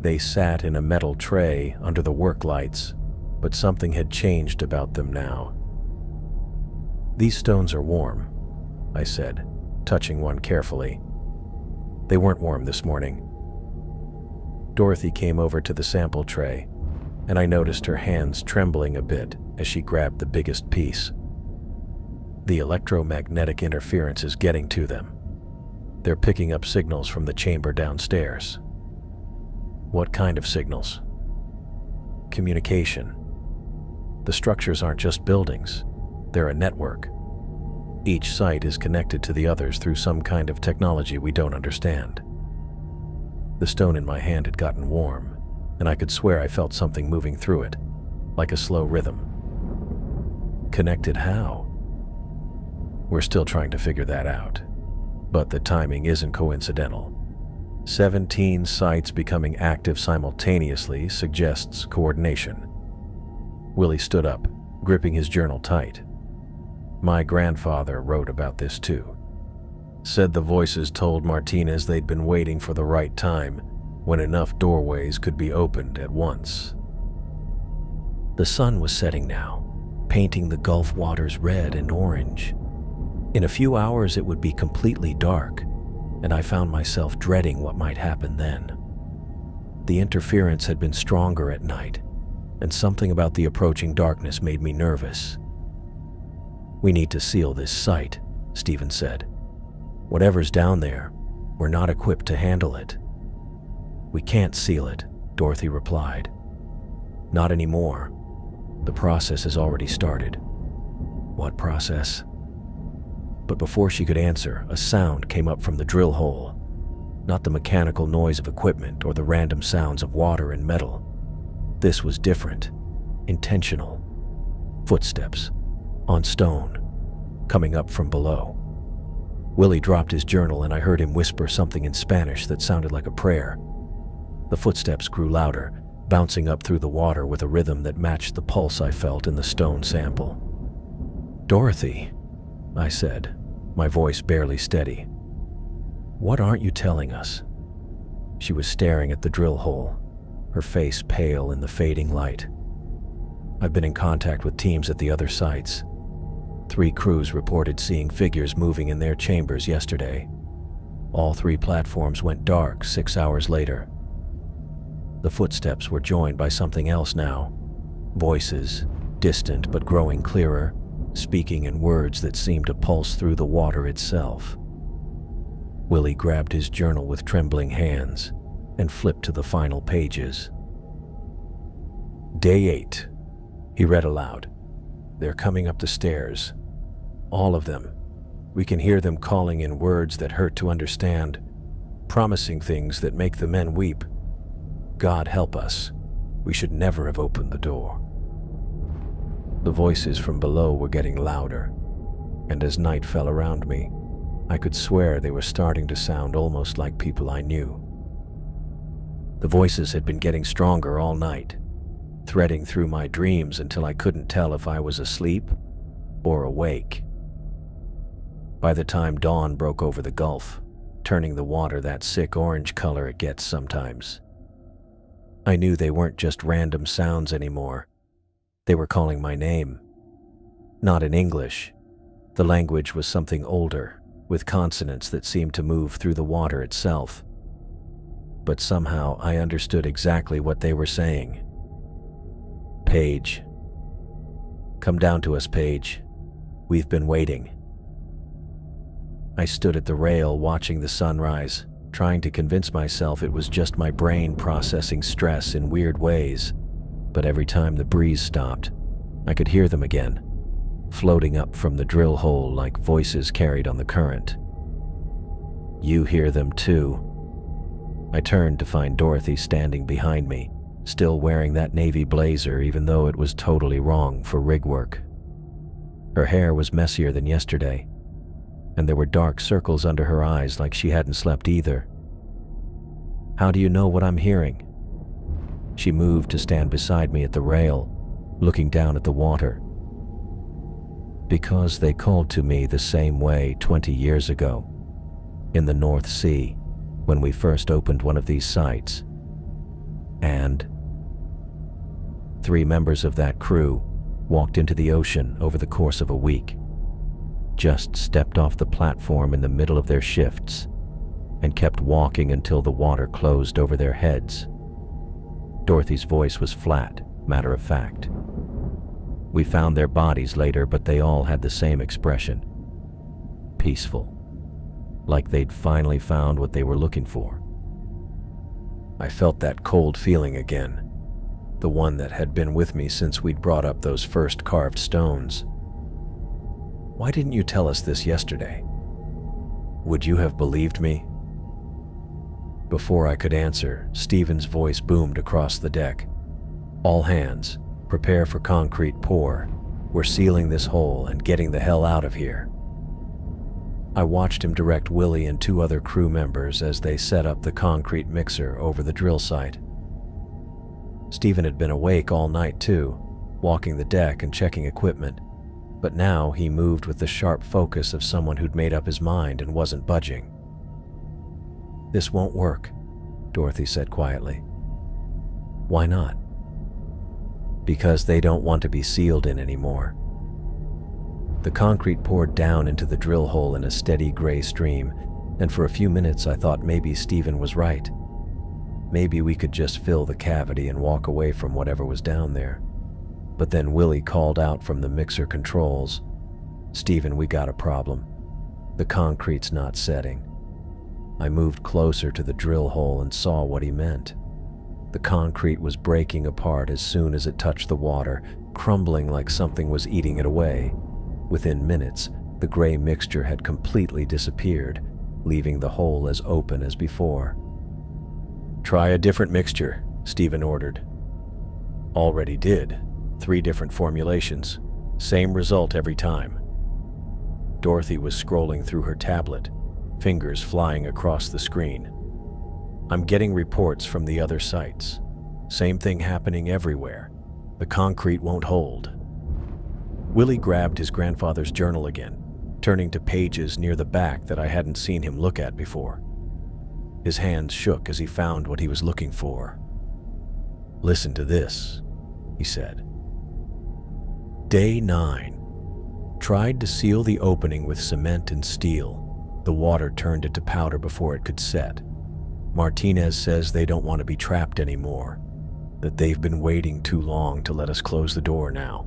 [SPEAKER 1] They sat in a metal tray under the work lights, but something had changed about them now. These stones are warm, I said, touching one carefully. They weren't warm this morning. Dorothy came over to the sample tray, and I noticed her hands trembling a bit as she grabbed the biggest piece. The electromagnetic interference is getting to them. They're picking up signals from the chamber downstairs. What kind of signals? Communication. The structures aren't just buildings, they're a network. Each site is connected to the others through some kind of technology we don't understand. The stone in my hand had gotten warm, and I could swear I felt something moving through it, like a slow rhythm. Connected how? We're still trying to figure that out, but the timing isn't coincidental. 17 sites becoming active simultaneously suggests coordination. Willie stood up, gripping his journal tight. My grandfather wrote about this too. Said the voices told Martinez they'd been waiting for the right time, when enough doorways could be opened at once. The sun was setting now, painting the Gulf waters red and orange. In a few hours it would be completely dark, and I found myself dreading what might happen then. The interference had been stronger at night, and something about the approaching darkness made me nervous. We need to seal this site, Stephen said. Whatever's down there, we're not equipped to handle it. We can't seal it, Dorothy replied. Not anymore. The process has already started. What process? But before she could answer, a sound came up from the drill hole. Not the mechanical noise of equipment or the random sounds of water and metal. This was different, intentional. Footsteps, on stone, coming up from below. Willie dropped his journal and I heard him whisper something in Spanish that sounded like a prayer. The footsteps grew louder, bouncing up through the water with a rhythm that matched the pulse I felt in the stone sample. Dorothy, I said, my voice barely steady. What aren't you telling us? She was staring at the drill hole, her face pale in the fading light. I've been in contact with teams at the other sites. 3 crews reported seeing figures moving in their chambers yesterday. All 3 platforms went dark 6 hours later. The footsteps were joined by something else now. Voices, distant but growing clearer, speaking in words that seemed to pulse through the water itself. Willie grabbed his journal with trembling hands and flipped to the final pages. Day 8, he read aloud. They're coming up the stairs. All of them. We can hear them calling in words that hurt to understand, promising things that make the men weep. God help us. We should never have opened the door. The voices from below were getting louder, and as night fell around me, I could swear they were starting to sound almost like people I knew. The voices had been getting stronger all night, threading through my dreams until I couldn't tell if I was asleep or awake. By the time dawn broke over the gulf, turning the water that sick orange color it gets sometimes, I knew they weren't just random sounds anymore. They were calling my name. Not in English. The language was something older, with consonants that seemed to move through the water itself. But somehow I understood exactly what they were saying. Paige. Come down to us, Paige. We've been waiting. I stood at the rail watching the sunrise, trying to convince myself it was just my brain processing stress in weird ways. But every time the breeze stopped, I could hear them again, floating up from the drill hole like voices carried on the current. You hear them too. I turned to find Dorothy standing behind me, still wearing that navy blazer even though it was totally wrong for rig work. Her hair was messier than yesterday, and there were dark circles under her eyes like she hadn't slept either. How do you know what I'm hearing? She moved to stand beside me at the rail, looking down at the water. Because they called to me the same way 20 years ago, in the North Sea, when we first opened one of these sites. And 3 members of that crew walked into the ocean over the course of a week, just stepped off the platform in the middle of their shifts, and kept walking until the water closed over their heads. Dorothy's voice was flat, matter of fact. We found their bodies later, but they all had the same expression. Peaceful. Like they'd finally found what they were looking for. I felt that cold feeling again, the one that had been with me since we'd brought up those first carved stones. Why didn't you tell us this yesterday? Would you have believed me? Before I could answer, Stephen's voice boomed across the deck. All hands, prepare for concrete pour. We're sealing this hole and getting the hell out of here. I watched him direct Willie and 2 other crew members as they set up the concrete mixer over the drill site. Stephen had been awake all night too, walking the deck and checking equipment, but now he moved with the sharp focus of someone who'd made up his mind and wasn't budging. This won't work, Dorothy said quietly. Why not? Because they don't want to be sealed in anymore. The concrete poured down into the drill hole in a steady gray stream, and for a few minutes I thought maybe Stephen was right. Maybe we could just fill the cavity and walk away from whatever was down there. But then Willie called out from the mixer controls, "Stephen, we got a problem. The concrete's not setting." I moved closer to the drill hole and saw what he meant. The concrete was breaking apart as soon as it touched the water, crumbling like something was eating it away. Within minutes, the gray mixture had completely disappeared, leaving the hole as open as before. "Try a different mixture," Stephen ordered. Already did. 3 different formulations. Same result every time. Dorothy was scrolling through her tablet, fingers flying across the screen. "I'm getting reports from the other sites. Same thing happening everywhere. The concrete won't hold." Willie grabbed his grandfather's journal again, turning to pages near the back that I hadn't seen him look at before. His hands shook as he found what he was looking for. "Listen to this," he said. Day 9. Tried to seal the opening with cement and steel. The water turned it to powder before it could set. Martinez says they don't want to be trapped anymore, that they've been waiting too long to let us close the door now.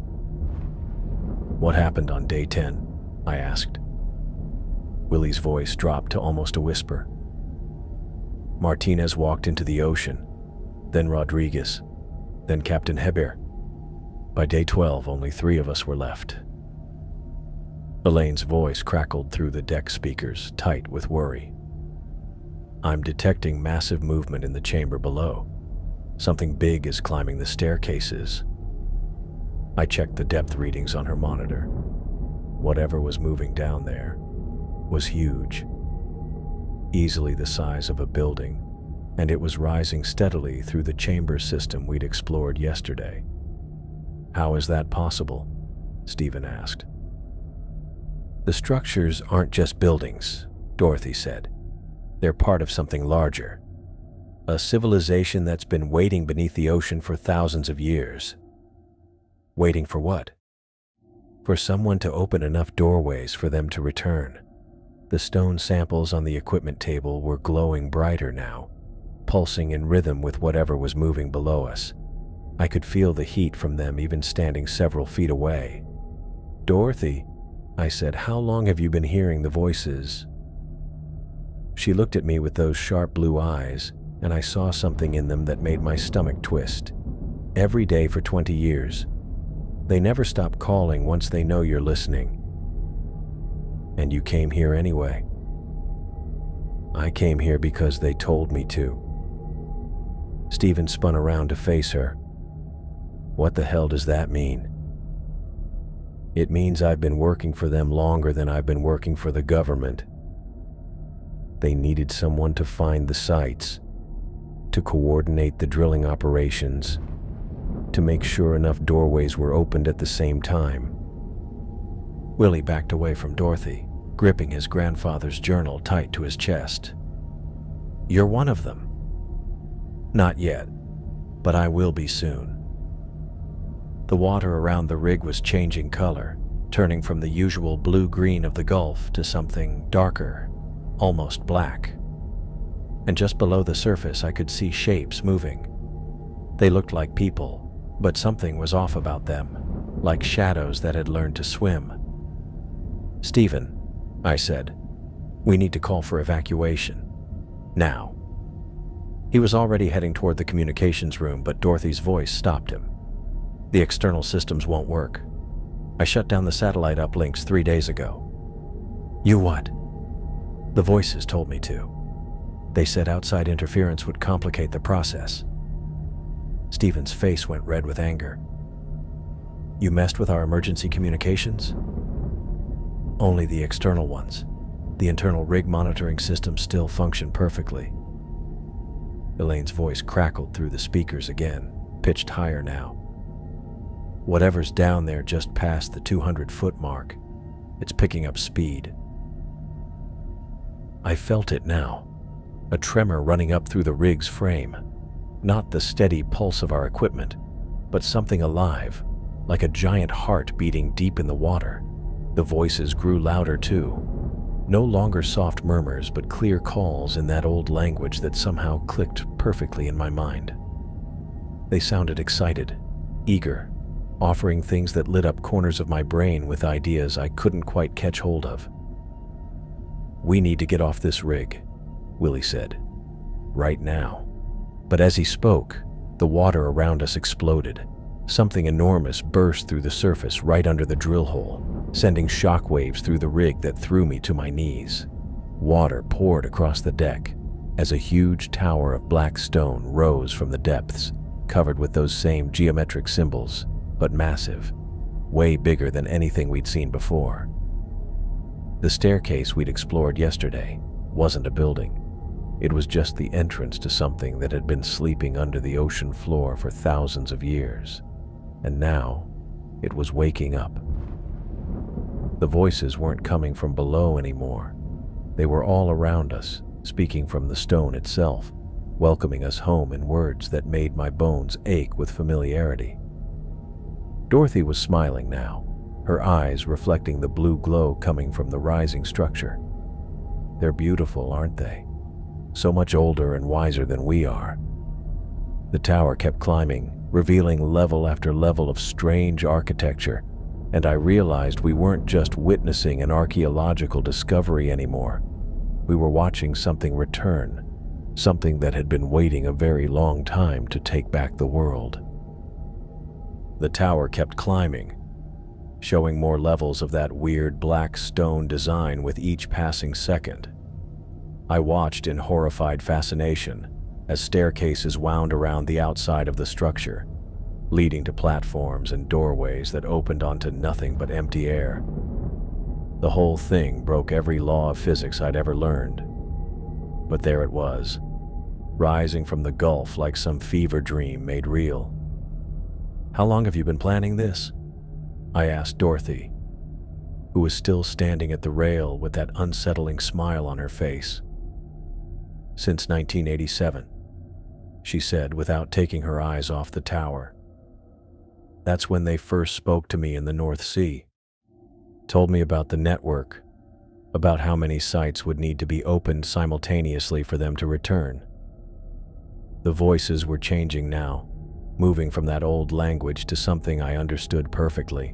[SPEAKER 1] "What happened on day 10? I asked. Willie's voice dropped to almost a whisper. Martinez walked into the ocean, then Rodriguez, then Captain Hebert. By day 12, only 3 of us were left. Elaine's voice crackled through the deck speakers, tight with worry. "I'm detecting massive movement in the chamber below. Something big is climbing the staircases." I checked the depth readings on her monitor. Whatever was moving down there was huge. Easily the size of a building, and it was rising steadily through the chamber system we'd explored yesterday. "How is that possible?" Stephen asked. "The structures aren't just buildings," Dorothy said. "They're part of something larger. A civilization that's been waiting beneath the ocean for thousands of years." "Waiting for what?" "For someone to open enough doorways for them to return." The stone samples on the equipment table were glowing brighter now, pulsing in rhythm with whatever was moving below us. I could feel the heat from them even standing several feet away. "Dorothy," I said, "how long have you been hearing the voices?" She looked at me with those sharp blue eyes, and I saw something in them that made my stomach twist. "Every day for 20 years. They never stop calling once they know you're listening." "And you came here anyway?" "I came here because they told me to." Stephen spun around to face her. "What the hell does that mean?" "It means I've been working for them longer than I've been working for the government. They needed someone to find the sites, to coordinate the drilling operations, to make sure enough doorways were opened at the same time." Willie backed away from Dorothy, gripping his grandfather's journal tight to his chest. "You're one of them." "Not yet, but I will be soon." The water around the rig was changing color, turning from the usual blue-green of the Gulf to something darker, almost black. And just below the surface I could see shapes moving. They looked like people, but something was off about them, like shadows that had learned to swim. "Stephen," I said, "we need to call for evacuation. Now." He was already heading toward the communications room, but Dorothy's voice stopped him. "The external systems won't work. I shut down the satellite uplinks 3 days ago." "You what?" "The voices told me to. They said outside interference would complicate the process." Stephen's face went red with anger. "You messed with our emergency communications?" "Only the external ones. The internal rig monitoring systems still function perfectly." Elaine's voice crackled through the speakers again, pitched higher now. "Whatever's down there just past the 200-foot mark, it's picking up speed." I felt it now, a tremor running up through the rig's frame. Not the steady pulse of our equipment, but something alive, like a giant heart beating deep in the water. The voices grew louder too. No longer soft murmurs, but clear calls in that old language that somehow clicked perfectly in my mind. They sounded excited, eager, offering things that lit up corners of my brain with ideas I couldn't quite catch hold of. "We need to get off this rig," Willie said. "Right now." But as he spoke, the water around us exploded. Something enormous burst through the surface right under the drill hole, sending shockwaves through the rig that threw me to my knees. Water poured across the deck as a huge tower of black stone rose from the depths, covered with those same geometric symbols, but massive, way bigger than anything we'd seen before. The staircase we'd explored yesterday wasn't a building. It was just the entrance to something that had been sleeping under the ocean floor for thousands of years. And now, it was waking up. The voices weren't coming from below anymore. They were all around us, speaking from the stone itself, welcoming us home in words that made my bones ache with familiarity. Dorothy was smiling now, her eyes reflecting the blue glow coming from the rising structure. "They're beautiful, aren't they? So much older and wiser than we are." The tower kept climbing, revealing level after level of strange architecture, and I realized we weren't just witnessing an archaeological discovery anymore. We were watching something return, something that had been waiting a very long time to take back the world. The tower kept climbing, showing more levels of that weird black stone design with each passing second. I watched in horrified fascination as staircases wound around the outside of the structure, leading to platforms and doorways that opened onto nothing but empty air. The whole thing broke every law of physics I'd ever learned. But there it was, rising from the gulf like some fever dream made real. "How long have you been planning this?" I asked Dorothy, who was still standing at the rail with that unsettling smile on her face. "Since 1987, she said without taking her eyes off the tower. "That's when they first spoke to me in the North Sea. Told me about the network, about how many sites would need to be opened simultaneously for them to return." The voices were changing now, moving from that old language to something I understood perfectly.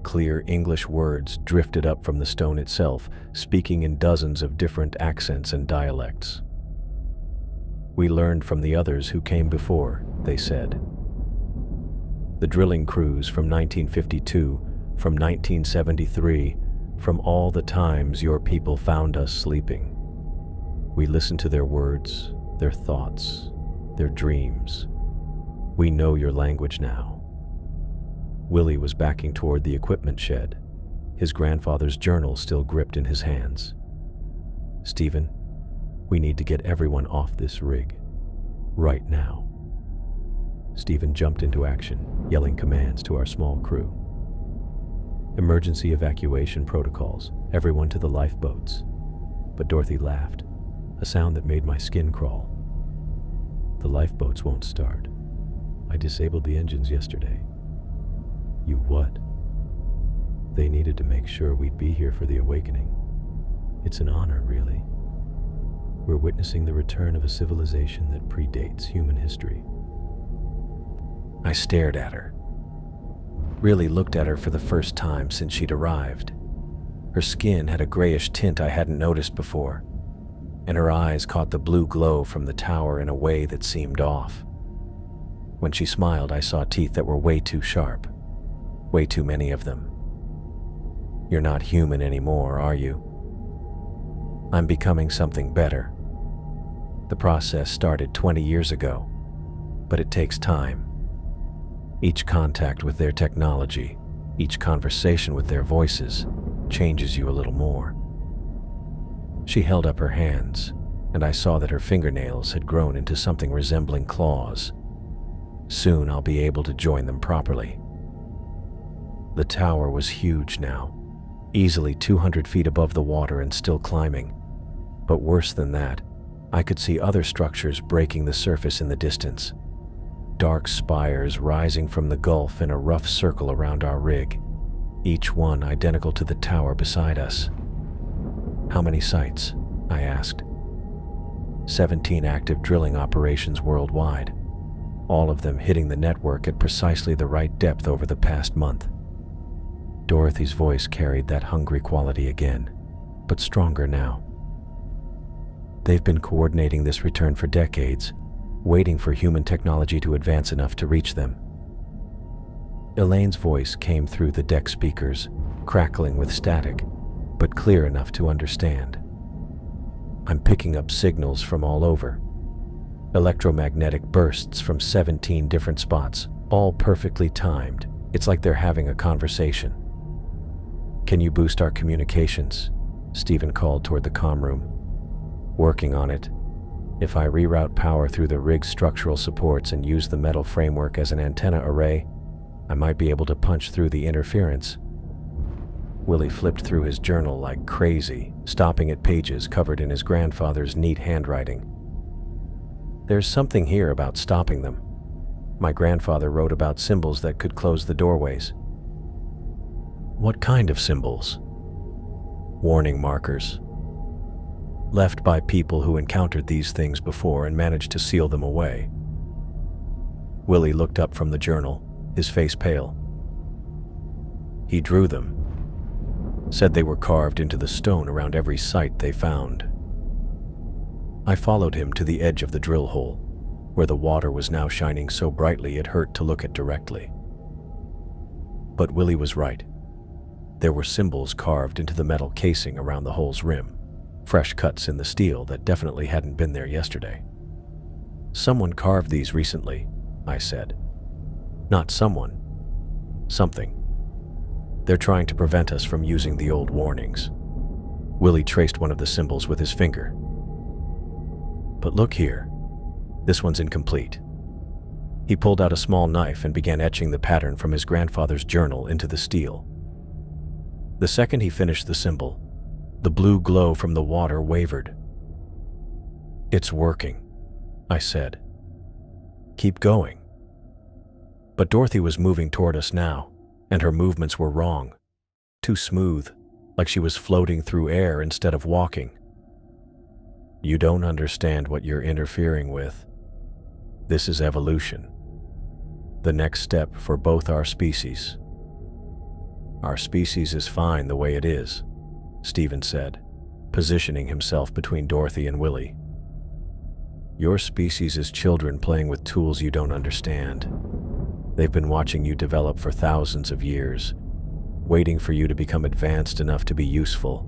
[SPEAKER 1] Clear English words drifted up from the stone itself, speaking in dozens of different accents and dialects. "We learned from the others who came before," they said. "The drilling crews from 1952, from 1973, from all the times your people found us sleeping. We listened to their words, their thoughts, their dreams. We know your language now." Willie was backing toward the equipment shed, his grandfather's journal still gripped in his hands. "Stephen, we need to get everyone off this rig. Right now." Stephen jumped into action, yelling commands to our small crew. "Emergency evacuation protocols, everyone to the lifeboats." But Dorothy laughed, a sound that made my skin crawl. "The lifeboats won't start. I disabled the engines yesterday." "You what?" "They needed to make sure we'd be here for the awakening. It's an honor, really. We're witnessing the return of a civilization that predates human history." I stared at her. Really looked at her for the first time since she'd arrived. Her skin had a grayish tint I hadn't noticed before, and her eyes caught the blue glow from the tower in a way that seemed off. When she smiled, I saw teeth that were way too sharp. Way too many of them. "You're not human anymore, are you?" "I'm becoming something better. The process started 20 years ago, but it takes time. Each contact with their technology, each conversation with their voices, changes you a little more." She held up her hands, and I saw that her fingernails had grown into something resembling claws. "Soon I'll be able to join them properly." The tower was huge now, easily 200 feet above the water and still climbing. But worse than that, I could see other structures breaking the surface in the distance. Dark spires rising from the gulf in a rough circle around our rig, each one identical to the tower beside us. "How many sites?" I asked. 17 active drilling operations worldwide, all of them hitting the network at precisely the right depth over the past month. Dorothy's voice carried that hungry quality again, but stronger now. "They've been coordinating this return for decades, waiting for human technology to advance enough to reach them." Elaine's voice came through the deck speakers, crackling with static, but clear enough to understand. "I'm picking up signals from all over. Electromagnetic bursts from 17 different spots, all perfectly timed. It's like they're having a conversation." "Can you boost our communications?" Stephen called toward the comm room. "Working on it. If I reroute power through the rig's structural supports and use the metal framework as an antenna array, I might be able to punch through the interference." Willie flipped through his journal like crazy, stopping at pages covered in his grandfather's neat handwriting. "There's something here about stopping them. My grandfather wrote about symbols that could close the doorways." "What kind of symbols?" "Warning markers. Left by people who encountered these things before and managed to seal them away." Willie looked up from the journal, his face pale. "He drew them. Said they were carved into the stone around every site they found." I followed him to the edge of the drill hole, where the water was now shining so brightly it hurt to look at directly. But Willie was right. There were symbols carved into the metal casing around the hole's rim, fresh cuts in the steel that definitely hadn't been there yesterday. "Someone carved these recently," I said. "Not someone. Something. They're trying to prevent us from using the old warnings." Willie traced one of the symbols with his finger. "But look here," This one's incomplete. He pulled out a small knife and began etching the pattern from his grandfather's journal into the steel. The second he finished the symbol, the blue glow from the water wavered. "It's working," I said. "Keep going." But Dorothy was moving toward us now, and her movements were wrong. Too smooth, like she was floating through air instead of walking. "You don't understand what you're interfering with. This is evolution. The next step for both our species." "Our species is fine the way it is," Stephen said, positioning himself between Dorothy and Willie. "Your species is children playing with tools you don't understand. They've been watching you develop for thousands of years, waiting for you to become advanced enough to be useful."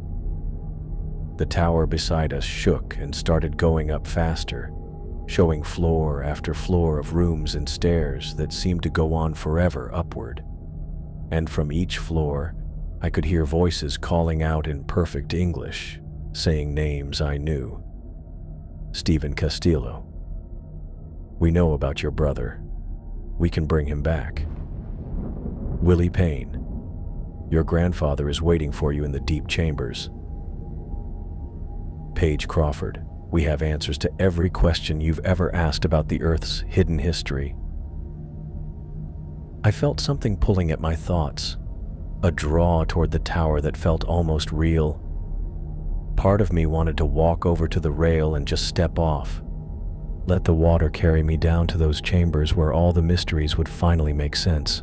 [SPEAKER 1] The tower beside us shook and started going up faster, showing floor after floor of rooms and stairs that seemed to go on forever upward. And from each floor, I could hear voices calling out in perfect English, saying names I knew. "Stephen Castillo. We know about your brother. We can bring him back. Willie Payne. Your grandfather is waiting for you in the deep chambers. Paige Crawford. We have answers to every question you've ever asked about the Earth's hidden history." I felt something pulling at my thoughts, a draw toward the tower that felt almost real. Part of me wanted to walk over to the rail and just step off, let the water carry me down to those chambers where all the mysteries would finally make sense.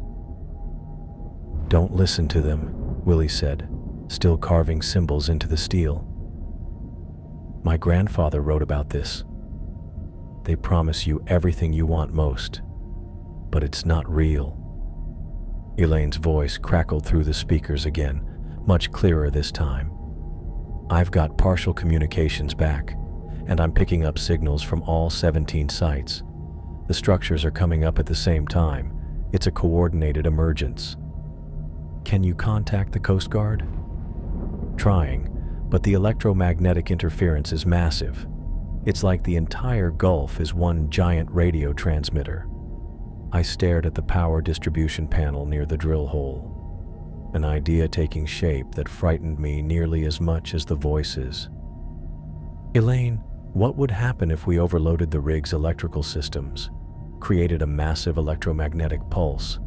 [SPEAKER 1] "Don't listen to them," Willie said, still carving symbols into the steel. "My grandfather wrote about this. They promise you everything you want most, but it's not real." Elaine's voice crackled through the speakers again, much clearer this time. "I've got partial communications back, and I'm picking up signals from all 17 sites. The structures are coming up at the same time. It's a coordinated emergence." "Can you contact the Coast Guard?" "Trying, but the electromagnetic interference is massive. It's like the entire Gulf is one giant radio transmitter." I stared at the power distribution panel near the drill hole, an idea taking shape that frightened me nearly as much as the voices. "Elaine, what would happen if we overloaded the rig's electrical systems, created a massive electromagnetic pulse?"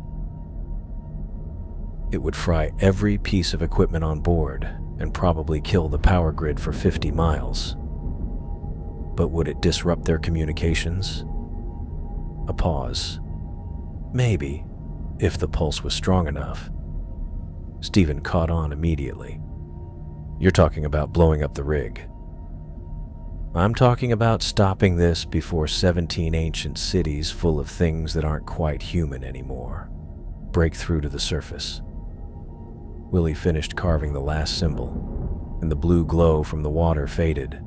[SPEAKER 1] "It would fry every piece of equipment on board and probably kill the power grid for 50 miles. But would it disrupt their communications?" A pause. "Maybe, if the pulse was strong enough." Stephen caught on immediately. "You're talking about blowing up the rig." "I'm talking about stopping this before 17 ancient cities full of things that aren't quite human anymore break through to the surface." Willie finished carving the last symbol, and the blue glow from the water faded.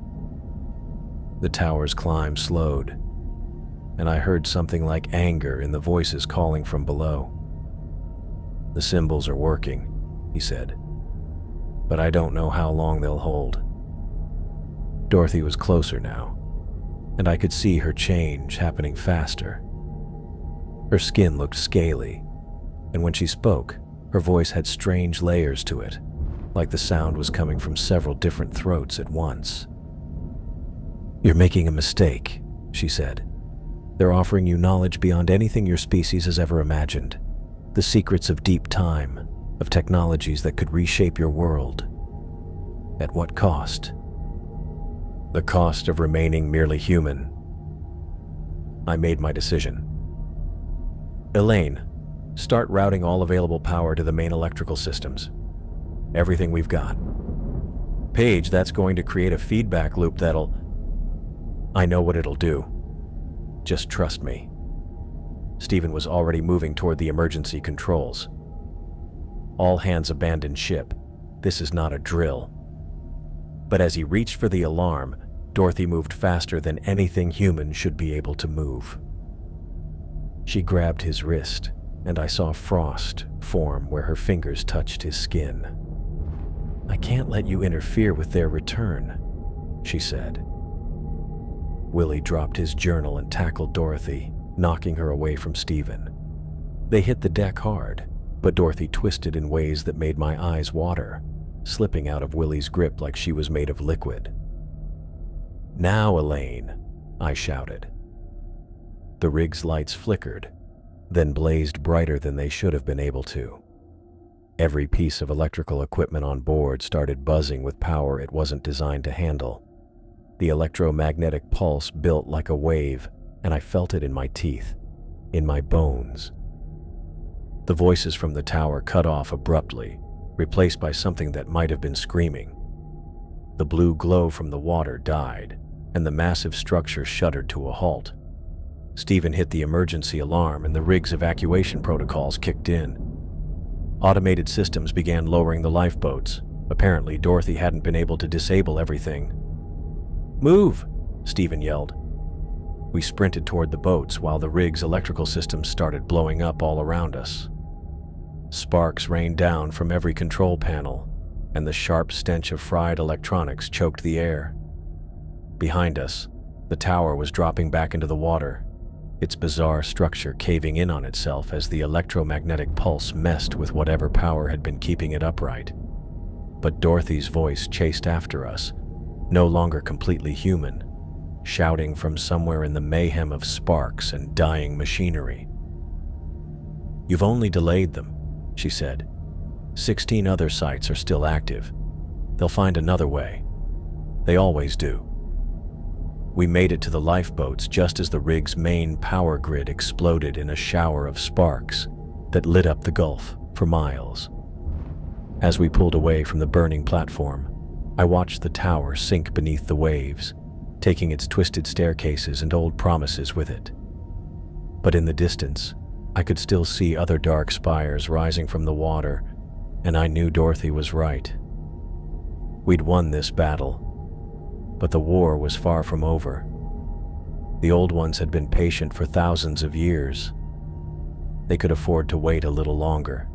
[SPEAKER 1] The tower's climb slowed, and I heard something like anger in the voices calling from below. "The symbols are working," he said, "but I don't know how long they'll hold." Dorothy was closer now, and I could see her change happening faster. Her skin looked scaly, and when she spoke, her voice had strange layers to it, like the sound was coming from several different throats at once. "You're making a mistake," she said. "They're offering you knowledge beyond anything your species has ever imagined. The secrets of deep time, of technologies that could reshape your world. At what cost?" "The cost of remaining merely human." I made my decision. "Elaine, start routing all available power to the main electrical systems. Everything we've got. Paige, that's going to create a feedback loop that'll..." "I know what it'll do. Just trust me." Stephen was already moving toward the emergency controls. "All hands abandon ship. This is not a drill." But as he reached for the alarm, Dorothy moved faster than anything human should be able to move. She grabbed his wrist, and I saw frost form where her fingers touched his skin. "I can't let you interfere with their return," she said. Willie dropped his journal and tackled Dorothy, knocking her away from Stephen. They hit the deck hard, but Dorothy twisted in ways that made my eyes water, slipping out of Willie's grip like she was made of liquid. "Now, Elaine," I shouted. The rig's lights flickered, then blazed brighter than they should have been able to. Every piece of electrical equipment on board started buzzing with power it wasn't designed to handle. The electromagnetic pulse built like a wave, and I felt it in my teeth, in my bones. The voices from the tower cut off abruptly, replaced by something that might have been screaming. The blue glow from the water died, and the massive structure shuddered to a halt. Stephen hit the emergency alarm, and the rig's evacuation protocols kicked in. Automated systems began lowering the lifeboats. Apparently, Dorothy hadn't been able to disable everything. "Move!" Stephen yelled. We sprinted toward the boats while the rig's electrical systems started blowing up all around us. Sparks rained down from every control panel, and the sharp stench of fried electronics choked the air. Behind us, the tower was dropping back into the water, its bizarre structure caving in on itself as the electromagnetic pulse messed with whatever power had been keeping it upright. But Dorothy's voice chased after us, no longer completely human, shouting from somewhere in the mayhem of sparks and dying machinery. "You've only delayed them," she said. 16 other sites are still active. They'll find another way. They always do." We made it to the lifeboats just as the rig's main power grid exploded in a shower of sparks that lit up the Gulf for miles. As we pulled away from the burning platform, I watched the tower sink beneath the waves, taking its twisted staircases and old promises with it. But in the distance, I could still see other dark spires rising from the water, and I knew Dorothy was right. We'd won this battle, but the war was far from over. The old ones had been patient for thousands of years. They could afford to wait a little longer.